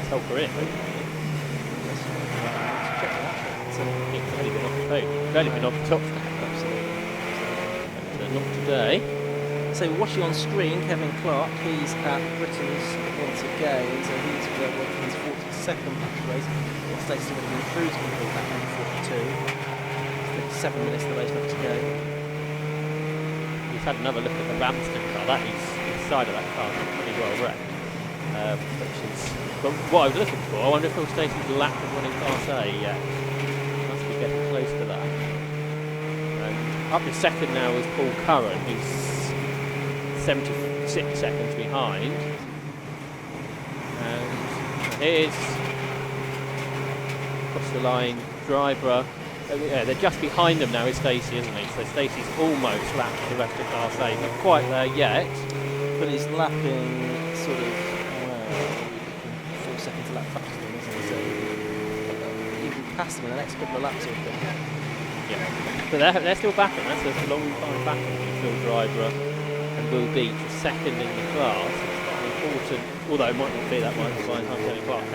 His whole career, really. It's only been off the podium. It's only been off the top. Absolutely. But not today. So watching on screen, Kevin Clark, he's at Britain's once again, so he's working his 42nd match race. Will Stacey would have been through to complete that number 42. 7 minutes of the race left to go. We've had another look at the Ramsden car. That is inside of that car, pretty well wrecked. But what I was looking for, I wonder if Will Stacey's lapped of running Class A yet. Must be getting close to that. Up in second now is Paul Curran, who's 76 seconds behind. And here's across the line driver Yeah, they're just behind them now is Stacey, isn't he? So Stacey's almost lapped the rest of Class A, not quite there yet. But he's lapping sort of 4 seconds a lap faster than us, so even past him in the next couple of laps or something. Yeah, but they're still battling. That's a long time battling. Phil Driver and Will Beach are second in the class. It's quite important, although it might not be that much behind Kevin Clark.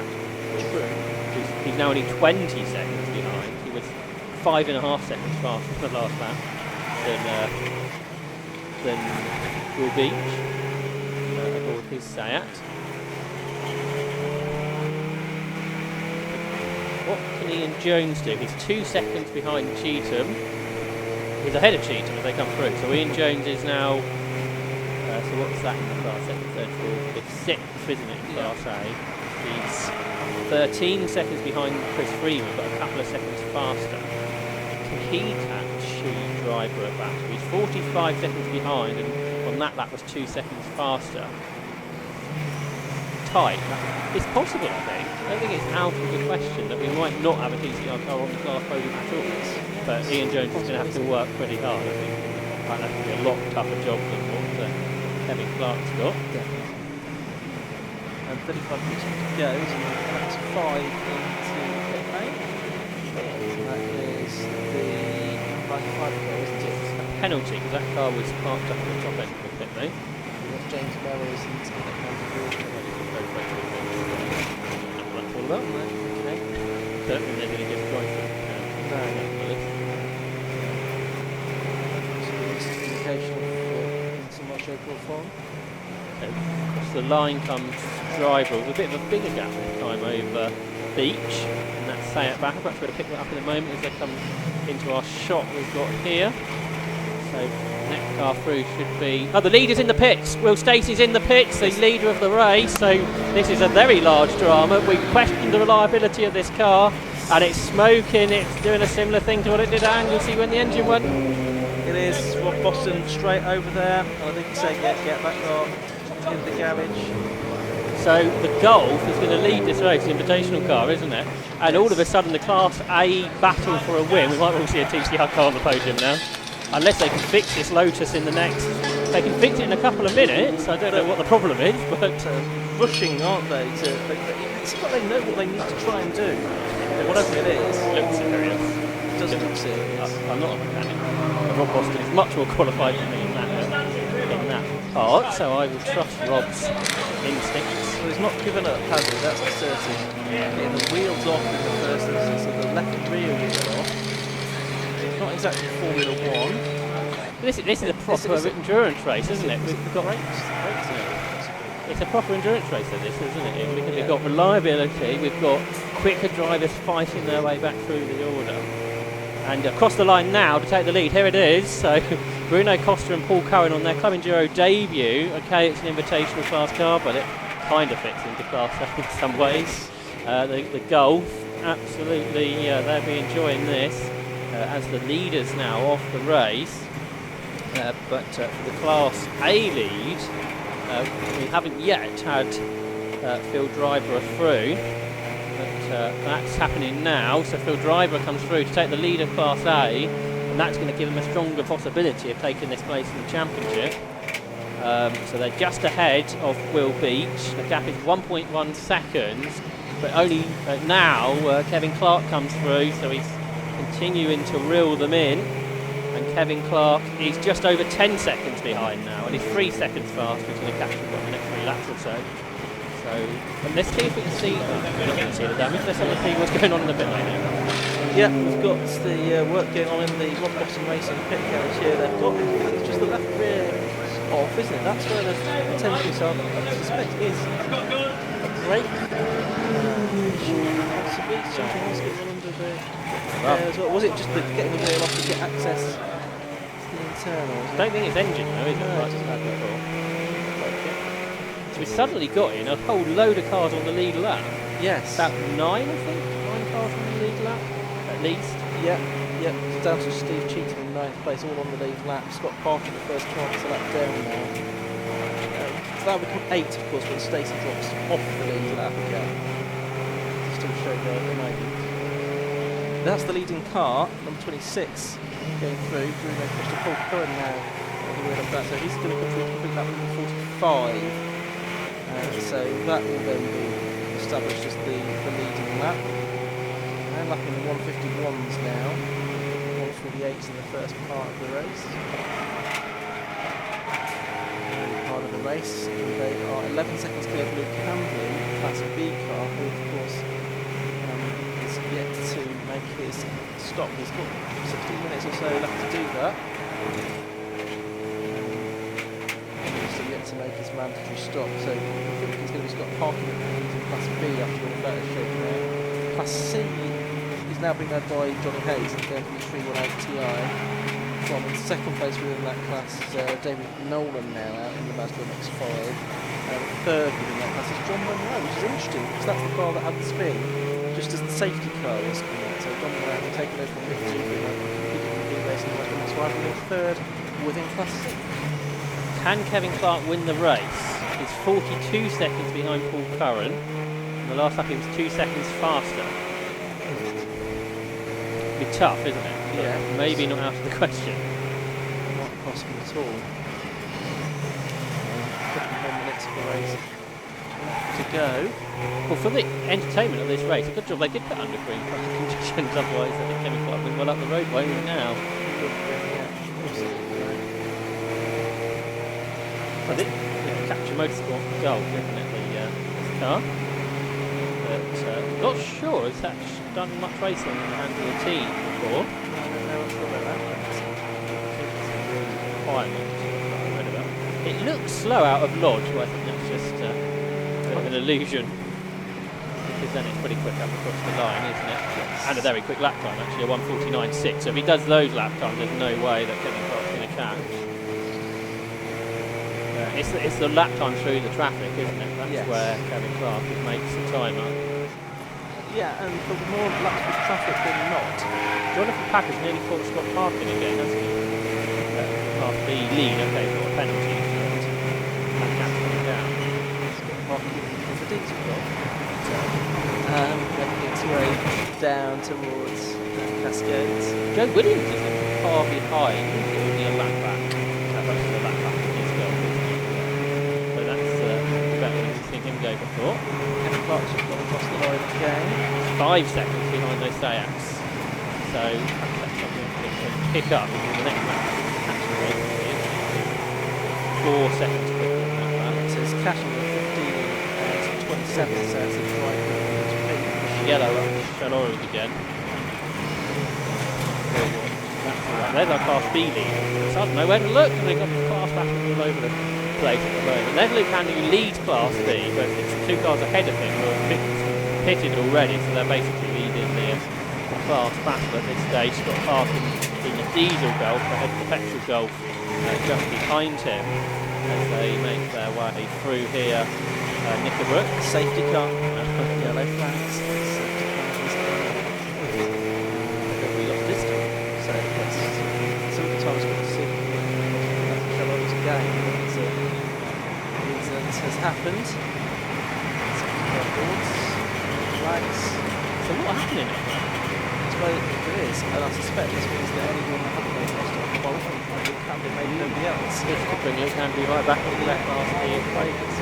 He's now only 20 seconds behind. He was 5.5 seconds faster for the last lap than Will Beach aboard his Seat. What can Ian Jones do? He's 2 seconds behind Cheetham. He's ahead of Cheetham as they come through. So Ian Jones is now, so what's that in the class? Second, third, fourth, fifth, sixth, isn't it, in Class A? He's 13 seconds behind Chris Freeman, but a couple of seconds faster. Can he catch the driver at that? He's 45 seconds behind, and on that lap was 2 seconds faster. Tight. It's possible, I think. I don't think it's out of the question that we might not have a TCR car on the class podium at all. But Ian Jones is going to have to work pretty hard, I think. Might have to be a lot tougher job than what Kevin Clark's got. Definitely. And 35 minutes to go. That's 5 into pit lane. And that is the 95 ago, isn't it? It's a penalty because that car was parked up at the top end of the pit lane. James Melrose into the That's all about that. Okay. Don't think they're going to get right for in some much shape or form. Across the line comes Driver with a bit of a bigger gap this time over Beach, and that's Sayat back. Perhaps we're going to pick that up in a moment as they come into our shot we've got here. So next car through should be... Oh, the leader's in the pits. Will Stacey's in the pits, the leader of the race. So this is a very large drama. We questioned the reliability of this car, and it's smoking. It's doing a similar thing to what it did at Anglesey when the engine went. It is Rob Boston straight over there. And I think he's saying, get that car in the garage. So the Golf is going to lead this race, the Invitational car, isn't it? And all of a sudden the Class A battle for a win. We might well see a TCR car on the podium now. Unless they can fix this Lotus in the next... They can fix it in a couple of minutes. I don't know what the problem is, but... rushing, aren't they? It's what they know what they need to try and do. Whatever it is. Looks serious. It doesn't look serious. I'm not a mechanic. Rob Boston is much more qualified than me in that part, so I will trust Rob's instincts. Well, he's not given up, has he? That's for certain. Getting the wheels off in the first instance, so the left rear wheel off. It's not exactly Formula 1. This is a proper endurance race, isn't it? We've got it's a proper endurance race, this, isn't it? We've got reliability, we've got quicker drivers fighting their way back through the order. And across the line now to take the lead, here it is. So Bruno Costa and Paul Curran on their Club Enduro debut. Okay, it's an invitational class car, but it kind of fits into Class A in some ways. The Golf, absolutely, they'll be enjoying this as the leaders now off the race. But for the Class A lead, we haven't yet had Phil Driver through. But that's happening now, so Phil Driver comes through to take the lead of Class A, and that's going to give him a stronger possibility of taking this place in the championship. So they're just ahead of Will Beach. The gap is 1.1 seconds, but only now Kevin Clark comes through, so he's continuing to reel them in. And Kevin Clark is just over 10 seconds behind now, and he's 3 seconds faster to the catch in the next 3 laps or so. So, and let's see if we can see, we're not going to see the damage, let's have a see what's going on in the pit lane here. Yeah, we've got the work going on in the Rob Boston Racing pit carriage here. They've got, it's just the left rear off, isn't it? That's where the potentially, so I suspect it is a brake. Possibly something else going on under the as well. Was it just getting the wheel off to get access to the internals? I don't think it's engine though, is it? Like it's had before. So we've suddenly got in a whole load of cars on the lead lap. Yes. About 9, I think. 9 cars on the lead lap, at least. Yeah. It's down to Steve Cheetham in 9th place, all on the lead lap. Scott Parker the first chance to lap down now. So that would become 8, of course, when Stacey drops off the lead lap again. Still showing there at the moment. That's the leading car, number 26, going through. Bruno pushed to Paul Curran now on the wheel of that, so he's going to complete that with 45. So that will then be established as the leading lap. And lapping the 151s now, 148s in the first part of the race. Part of the race, and they are 11 seconds clear of Luke Campbell, Class B car, who of course is yet to make his stop. He's got 16 minutes or so left to do that. Still yet to make his mandatory stop, so I think he's going to be Scott parking in Class B after all that is shaken out. Class C is now being led by Johnny Hayes in the BMW 318 TDI. From second place within that class, David Nolan now out in the Mazda MX-5. Third within that class is John Monroe, which is interesting because that's the car that had the spin just as the safety car was coming out. So John Monroe will take it over from Mick Dugan and racing the Mazda MX-5 and third within class C. Can Kevin Clark win the race? He's 42 seconds behind Paul Curran. In the last lap he was 2 seconds faster. It'd be tough, isn't it? Yeah. Maybe not out of the question. Not possible at all. 51 minutes of the race to go. Well, for the entertainment of this race, a good job they did put under green conditions, otherwise I think Kevin Clark would well up the road by now. I did capture Motorsport gold, isn't it, this car? But not sure, has that done much racing in the hands of the team before? It looks slow out of Lodge, but I think that's just a bit of an illusion. Because then it's pretty quick up across the line, isn't it? And a very quick lap time, actually, a 1:49.6. So if he does those lap times, there's no way that Kevin Clark's going to catch. It's the lap time through the traffic, isn't it? That's where Kevin Clark makes the time up. Yeah, and the more laps with traffic than not. Jonathan Packer's nearly caught Scott Parkin again, hasn't he? Half the lead, okay, for a penalty. That gap's coming down. Scott Parkin with the Diesel goal. Making its way down towards the Cascades. Joe Williams is far behind, only a lap back. That's actually a lap back in his goal. So that's better than we've seen him go before. Kevin Clark's just gone across the line again. 5 seconds behind those Sayaks. So that's something that can pick up in the next lap. 4 seconds quicker than that lap. So it's cashing with 15 to 27, so it's a right Yellow up Shaloros again. That's all right. There's our Class B lead. So I don't know where to look because they've got class battles all over the place at the moment. There's Luke Hanley who leads Class B, but it's 2 cars ahead of him who are pitted already, so they're basically leading the class battle at this stage. Scott Parkin in the Diesel Golf ahead of the Petrol Golf just behind him as they make their way through here. Knickerbrook, safety car, yellow flags. We lost this time, so that's sometimes good to see. Charlotte's game that has happened. Safety car boards, flags. There's a lot happening. Well, it is, and I suspect this means that anyone that hasn't made lost on qualifying might Luke Hanley, maybe nobody else. This could bring Luke Hanley right back into that Class B equation.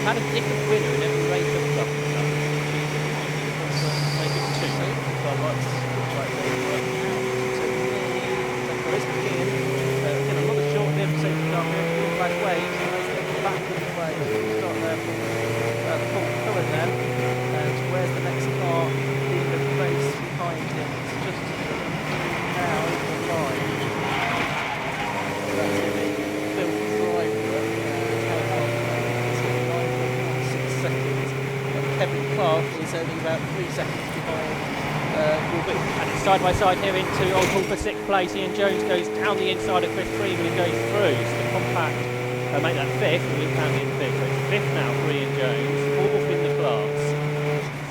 had a different winner in every race of the club. Make it two. So it's again, another short nip safety car here, green flag waves, and let's get back this way. We've got Paul Cullen then, and where's the next car in the race behind him? It's just now over the line. That's going to be Phil Driver, it's got 9.6 seconds, and Kevin Clark is only about 3 seconds behind. And it's side by side here into Oulton for 6th place. Ian Jones goes down the inside of Chris Freeman and goes through. So the compact make that 5th, and Luke Hanley in 5th. So it's 5th now for Ian Jones, 4th in the class.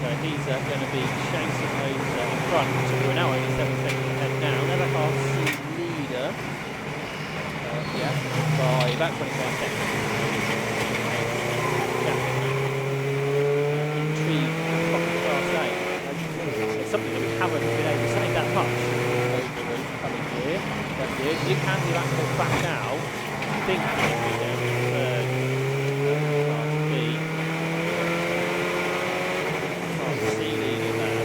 So he's going to be chasing those in front. So we're now only 7 seconds ahead now. Another RC leader. By about 25 seconds. Intrigue, top of class A. It's something that we haven't been able to say that much over the coming year. But you can do that back now. I think that's going to be down to third. Class B. Class C leader there.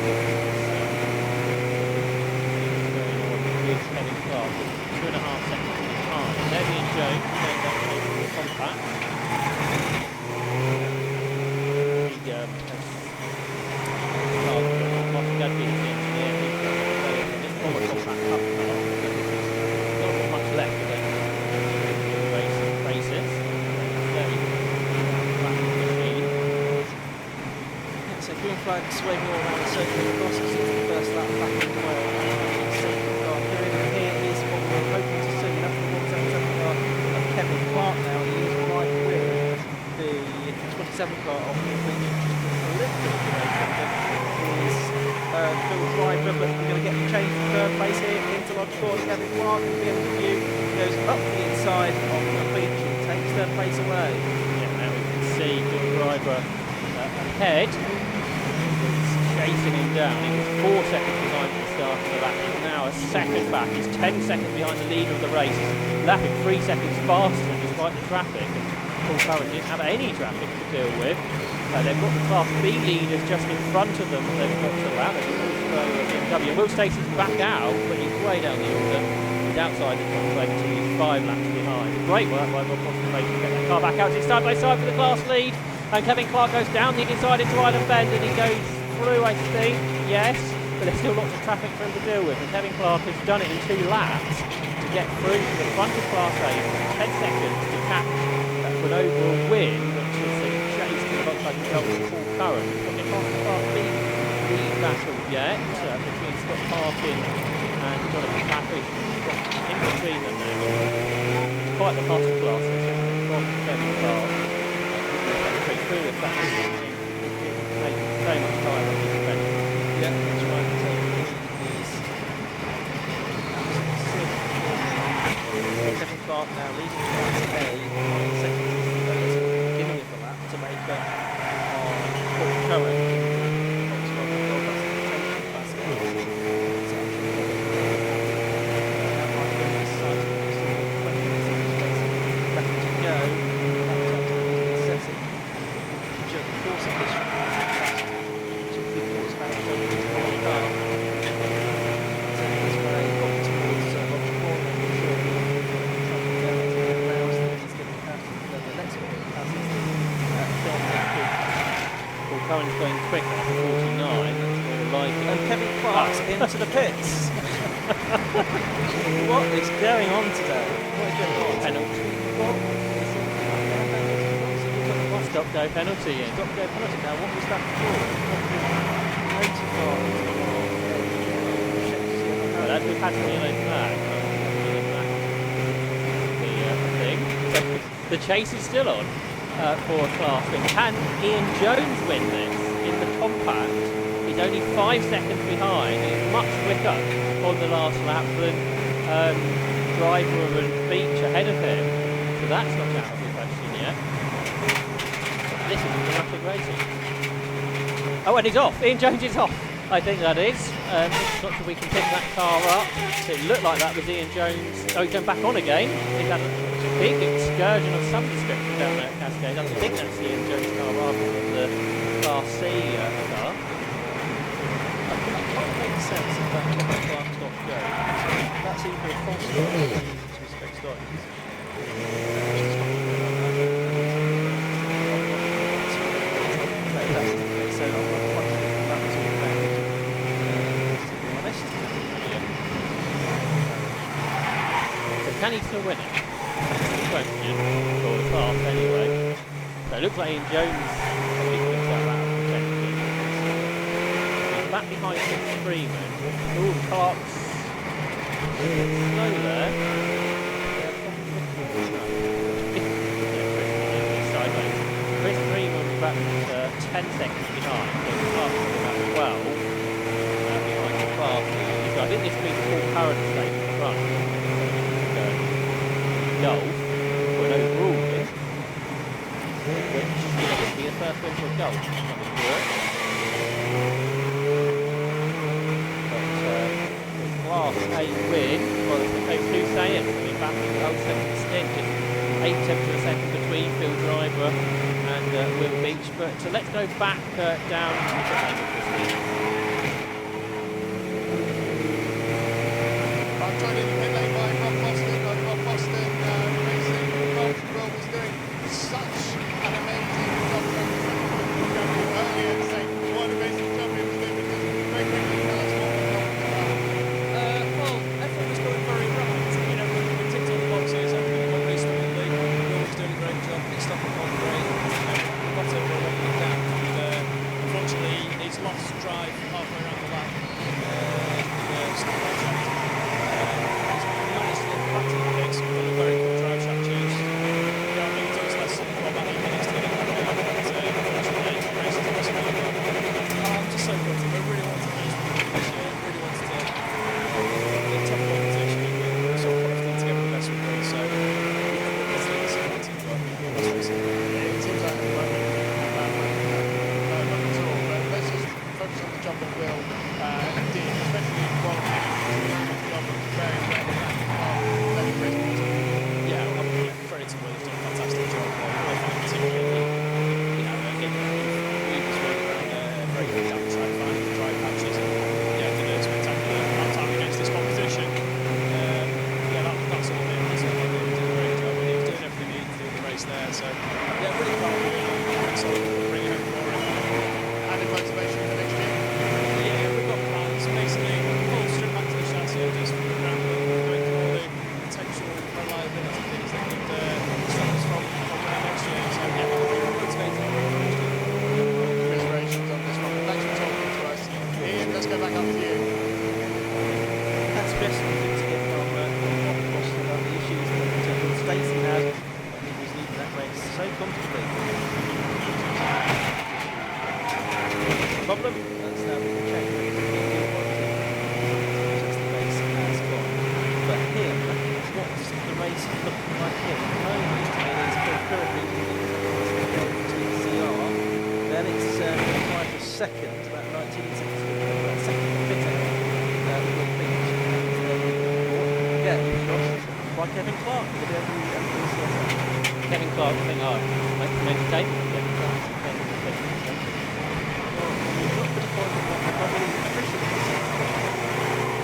Going on with Kevin Clark. 2.5 seconds behind. Levy and Jones going back over the compact. Flags waving all around the circle across the first lap back in the way. Second car here is what we're hoping to see. That's the 177 car of Kevin Clark now. He is right with the 27 car off the which a little bit of is Phil Driver, but we're going to get the change from third place here into Lodge Court. Kevin Clark at the end of the view goes up the inside of the beach and takes third place away. Yeah, now we can see Phil Driver ahead. Chasing him down. He was 4 seconds behind at the start of the lap. He's now a second back. He's 10 seconds behind the leader of the race. He's lapping 3 seconds faster despite the traffic. And Paul Curran didn't have any traffic to deal with. They've got the Class B leaders just in front of them. They've got to lap. BMW. Will Stacey's back out, but he's way down the order. He's outside the top 20. He's 5 laps behind. Great work by Rob Boston to get that car back out. He's side by side for the class lead. And Kevin Clark goes down the inside into Island Bend, and he goes through, I think, yes, but there's still lots of traffic for him to deal with, and Kevin Clark has done it in 2 laps to get through to the front of Class A, 10 seconds to catch for an overall win, which is a chase to the Volkswagen result of Paul Curran. He's got to get past the Class B lead battle yet, between Scott Parkin and Jonathan Patrick, in between them now. It's quite the master class, from Kevin Clark. Straight through if that's taking so much time on his defence. Yeah, that's right. So Kevin Clark now leading Class A on seconds at the beginning of the lap to make up on Paul Curran. Curran's going quick at 49. And Kevin Clark's into the pits. What is going on today? What is going on? Penalty. Stop go penalty in. Stop go penalty. Now, what was that for? Well, that's we've had some yellow flag. The thing. So the chase is still on. For a class win. Can Ian Jones win this in the compact? He's only 5 seconds behind. He's much quicker on the last lap than Driver and Beach ahead of him. So that's not out of the question yet. This is dramatic racing. Oh, and he's off. Ian Jones is off. I think that is. Not sure we can pick that car up. It looked like that was Ian Jones. Oh, he's going back on again. He's had a big excursion of some description down there at Cascade. I think that's Ian Jones' car C car. I can't make sense of that Clark stop go. That's either a false start or to respect starting. So I'm not quite sure what that was all about. To be honest. So can he still win it? That's the question. Or the class anyway. So it looks like Ian Jones probably could get that potentially. He's back behind Chris Freeman. Ooh, Clark's slow there. Sideways. Chris Freeman was about 10 seconds behind. So Clark's about 12 behind Clark. So I think this means full current state in front. Goal for an overall win, which would be the first win for a goal. But Class A win, well, those two say it, coming back in the whole second stint, just 8 tenths of a second between Phil Driver and Will Beach. But let's go back down to the end of this week. I'm joined in the pit lane by Rob Boston. Rob Boston racing. Rob was doing such an amazing job earlier to say what a racing job he was doing, because very quickly tell us what was wrong with that. Well, everything was going very right. You know, we ticked all the boxes, everything went very smoothly. Will was doing a great job, he stopped the ball great. We got over a long gap, and unfortunately he's lost drive halfway around the lap. Very good drive shaft change. Yeah, I think it took us less than about 8 minutes to get it back out, but unfortunately the race is possible. I'm just so gutted. We really wanted to finish this year, really wanted to get top competition, and we're sort of confident to get the best we can, so we know that this is disappointing, but that's racing. It seems like at the moment not at all, but let's just focus on the job that Will did, especially in quality. The job was very well done. Yeah, I'm credit to Will, he's done a fantastic job. Particularly, you know, again, we was really around very good down the track, finding the drive patches, and yeah, did a spectacular amount of time against this competition. Yeah, that's all him. That's all him. He did a great job, and he was doing everything he needed to do in the race there. So yeah, really proud of him. So bring it home for him. Added motivation for next year. Yeah, we've got plans. Basically, full strip back to the chassis and just around going through all the potential reliability things that could stop us from winning next year. So yeah, we're motivated. Commiserations on this one. Thanks for talking to us. Ian, let's go back up to you. That's best thing to get from Boston about the issues that Stacey had when he was leading that race so comfortably. Problem? That's now been checked. Just the race has gone. But here, what's the race looking like here? At the moment, it is currently CR. Then it's tied for second, about 19 seconds. Second fitter. Will Beach. Yeah, by Kevin Clark. Kevin Clark, I think, maybe Dave.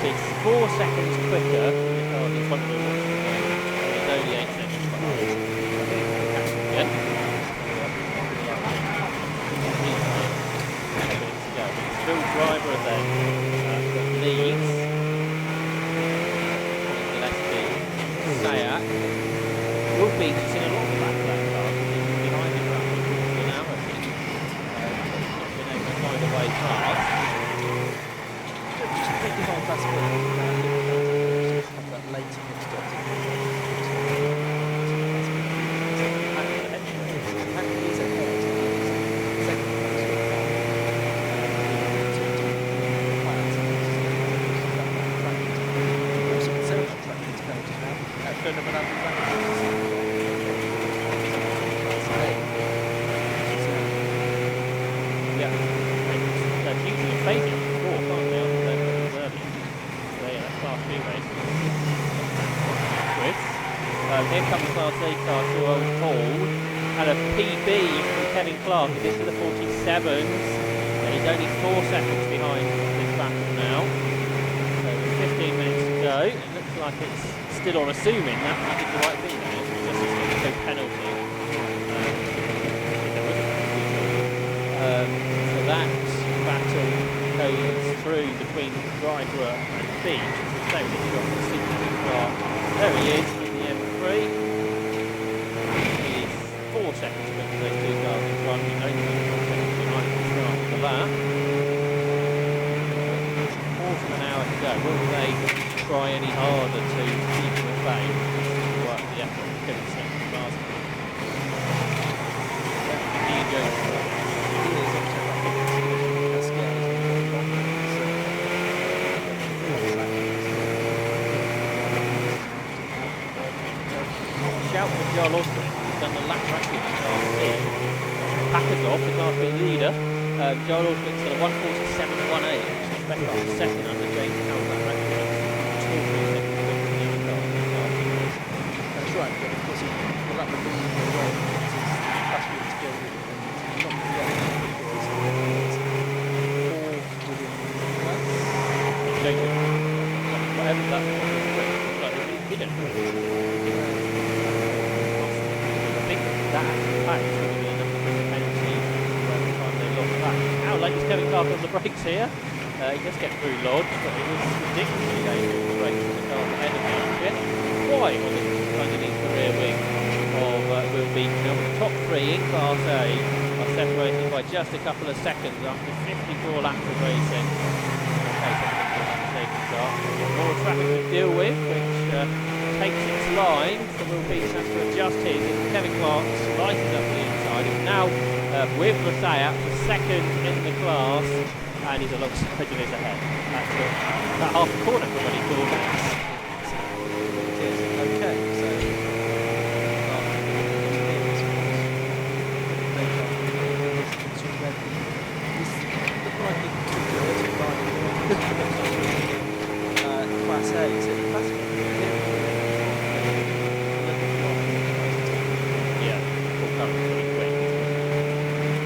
So it's 4 seconds quicker than the car in front of him. It's only 8 seconds behind. Again. Phil Driver then that leads. Gillespie, Sayak. Will Beach is in a lot of the back of that car. He's behind him around an hour, I think. Not been able to find a way past. Just pretty hard fast that late pit stop. And he's ahead. Second place with also the seventh track is going to now. Turn of another track. Yeah. They're usually favourite before, can't they? So yeah, that's Class B race. Chris. Here comes Class A car to Hall. And a PB from Kevin Clark. He gets to the 47s, and he's only 4 seconds behind this battle now. So with 15 minutes to go, it looks like it's still on, assuming that I did the right thing there. It's just a penalty. So that battle goes through between driver and Beach. So this is off the Kevin Clark. There he is in the M3. He is 4 seconds behind those two cars in front. He's only 4 seconds behind the start for that. Quarter of an hour to go. Will they try any harder to keep him at bay? Work the effort of getting second last. Ian Jones. Shout for Joel Austin, who's done the lap record in Class C. Packers off, the Class B leader. Joel Austin to the 147.18, which is better off second under James Howell's lap record. 2 or 3 seconds quicker than the other car. That's right, but of course, the lap record is very well. It's class B to go with, and not to forget, it's 4 within the class. Whatever that was, he didn't. That pace would have been enough to bring the penalty by the time they lost back. How late is Kevin Clark on the brakes here? He does get through Lodge, but it was ridiculously late with the brakes of the car ahead of him. Wide underneath the rear wing of Will Beach. Now the top 3 in Class A are separated by just a couple of seconds after 54 laps of racing. More traffic to deal with, which takes its line, so Will Beach has to adjust his. Kevin Clark's lighted up the inside. He's now with Rosaya for second in the class, and he's alongside and is ahead. That's about half a corner from when he called it. Okay, so Class A, is it Class B? Yeah, full current pretty quick.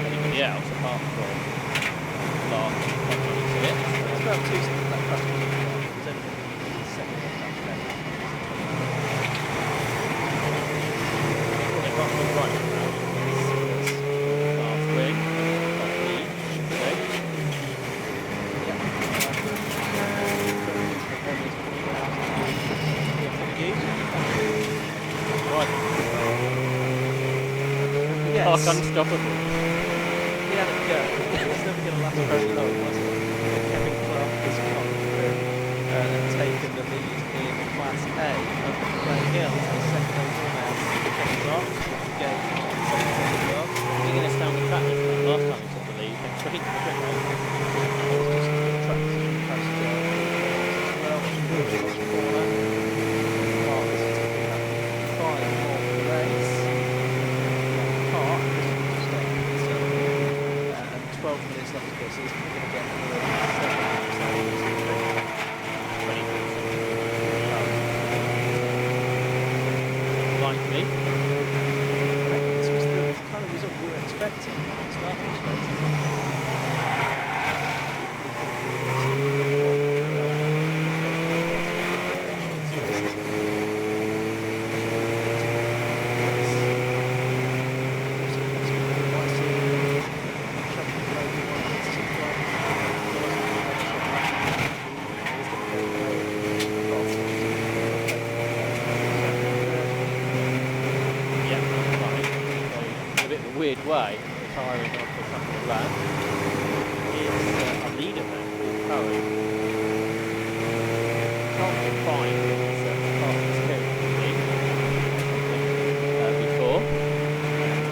Anybody else apart from Clark not running to it? It's about 2 seconds that Class B. It's only second on that play. They've got full right now. Last wing, top lead, okay. Right. Yes. Clark unstoppable. He had a go. It's never going to last very long, was it? Kevin Clark has come through and taken the lead in Class A. Graham Hill is the second overall now. Kevin Clark again. He's going to stand the track this time. Last time he took the lead, then took it to the track. Likely. This was the kind of result we were expecting. Weird way, retiring after a couple of laps. Is a leader then, Curry. Can't find his fastest period before. And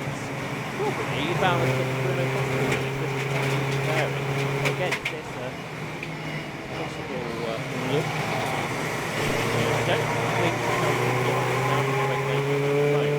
it's probably balanced at Bruno Costa. Again, there's a possible look. I don't think now the regulation at the moment.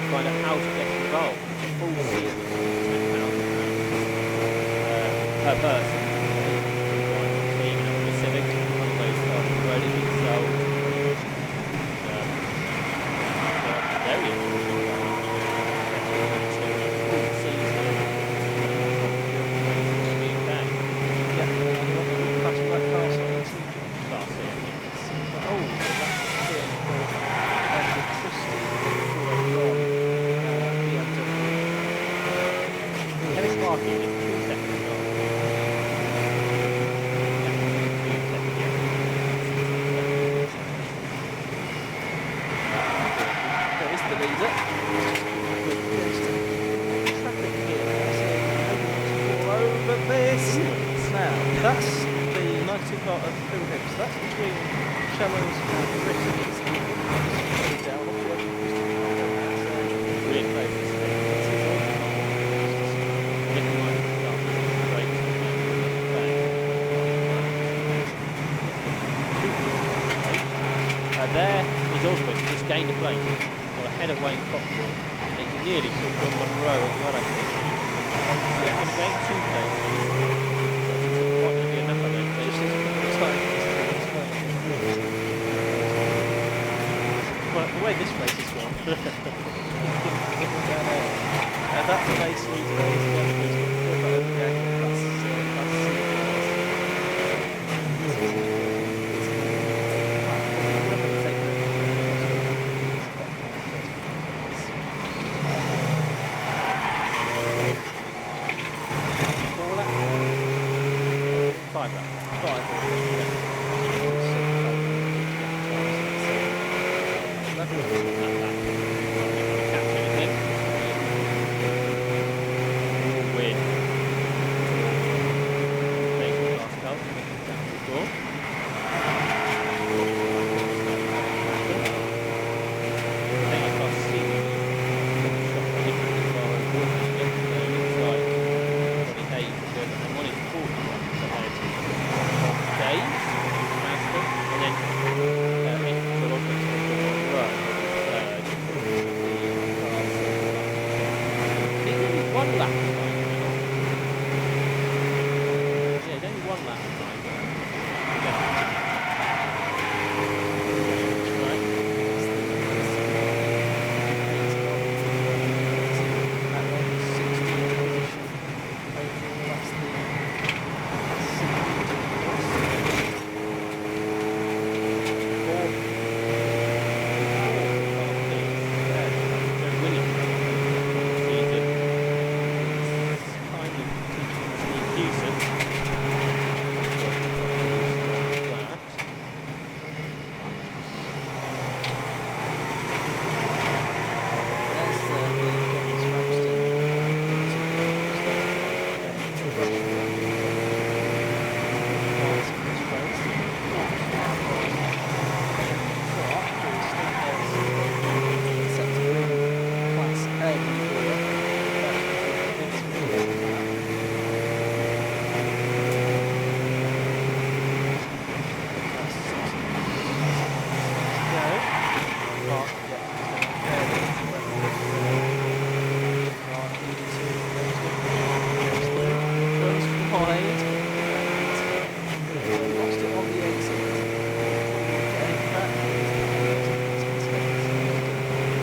find out how to get involved. It's a full season, £10,000 per person. Team and a Civic, one of those cars has already been sold. There he is. Full season. Yeah, that's that car size. Class A, I think. Oh, that's it. And the trusty BMW. Dennis Markey is 2 seconds off. There is the leader. Traffic here. All over this. Now, that's the 92 part of Pilgrim. So that's between Shallows and Britain's. Down off the edge. Really close to there is Osborne, just gained a place, got ahead of Wayne Cockburn. He's nearly took on Monroe as well, I think. He's going to gain 2 places. That's not going to be enough, I don't think. Well, the way this race is gone. That place leads very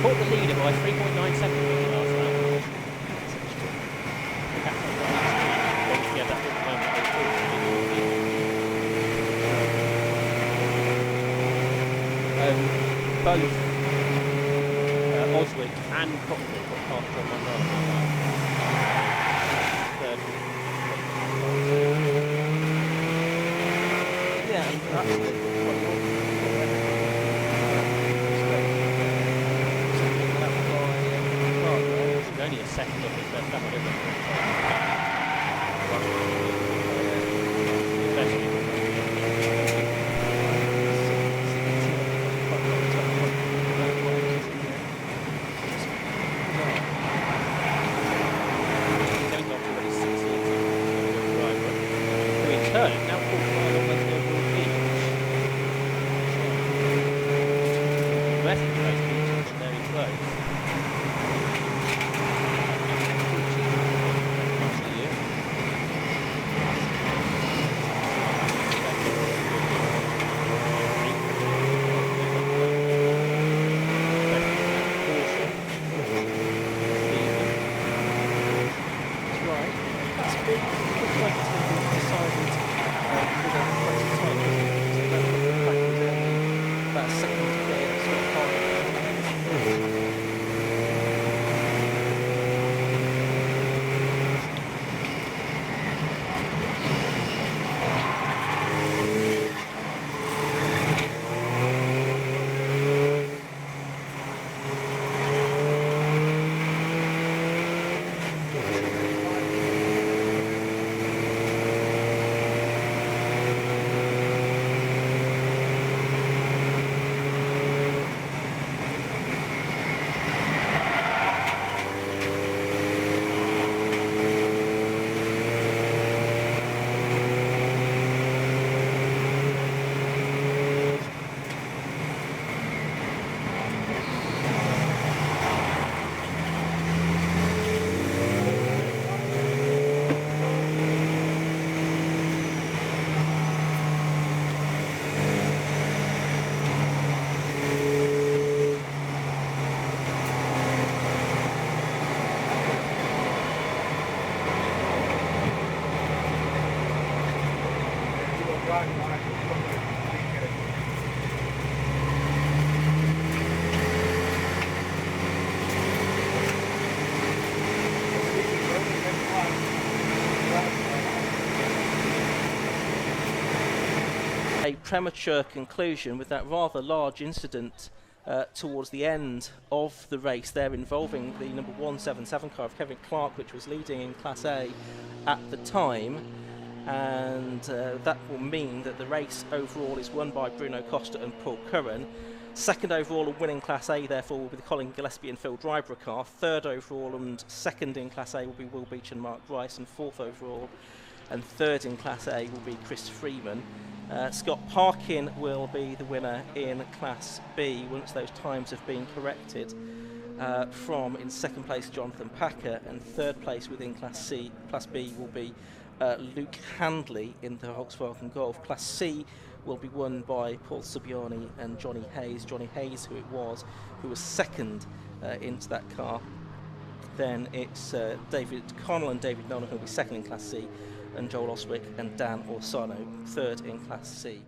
Caught the leader by 3.9 seconds in the last lap. Yeah, that's at the moment. Both Oswick and Cockburn got past John Monroe. Yeah, absolutely. Only a second off his best lap, isn't it? Now 45 on the overall lead. The rest of the race is very close. premature conclusion with that rather large incident towards the end of the race there, involving the number 177 car of Kevin Clark, which was leading in Class A at the time. And that will mean that the race overall is won by Bruno Costa and Paul Curran. Second overall and winning Class A, therefore, will be the Colin Gillespie and Phil Drybrook car. Third overall and second in Class A will be Will Beach and Mark Rice. And fourth overall and third in Class A will be Chris Freeman. Scott Parkin will be the winner in Class B once those times have been corrected. From in second place Jonathan Packer, and third place within Class B will be Luke Handley in the Volkswagen Golf. Class C will be won by Paul Subiani and Johnny Hayes. Johnny Hayes, who was second into that car. Then it's David Connell and David Nolan who will be second in Class C, and Joel Oswick and Dan Orsano third in Class C.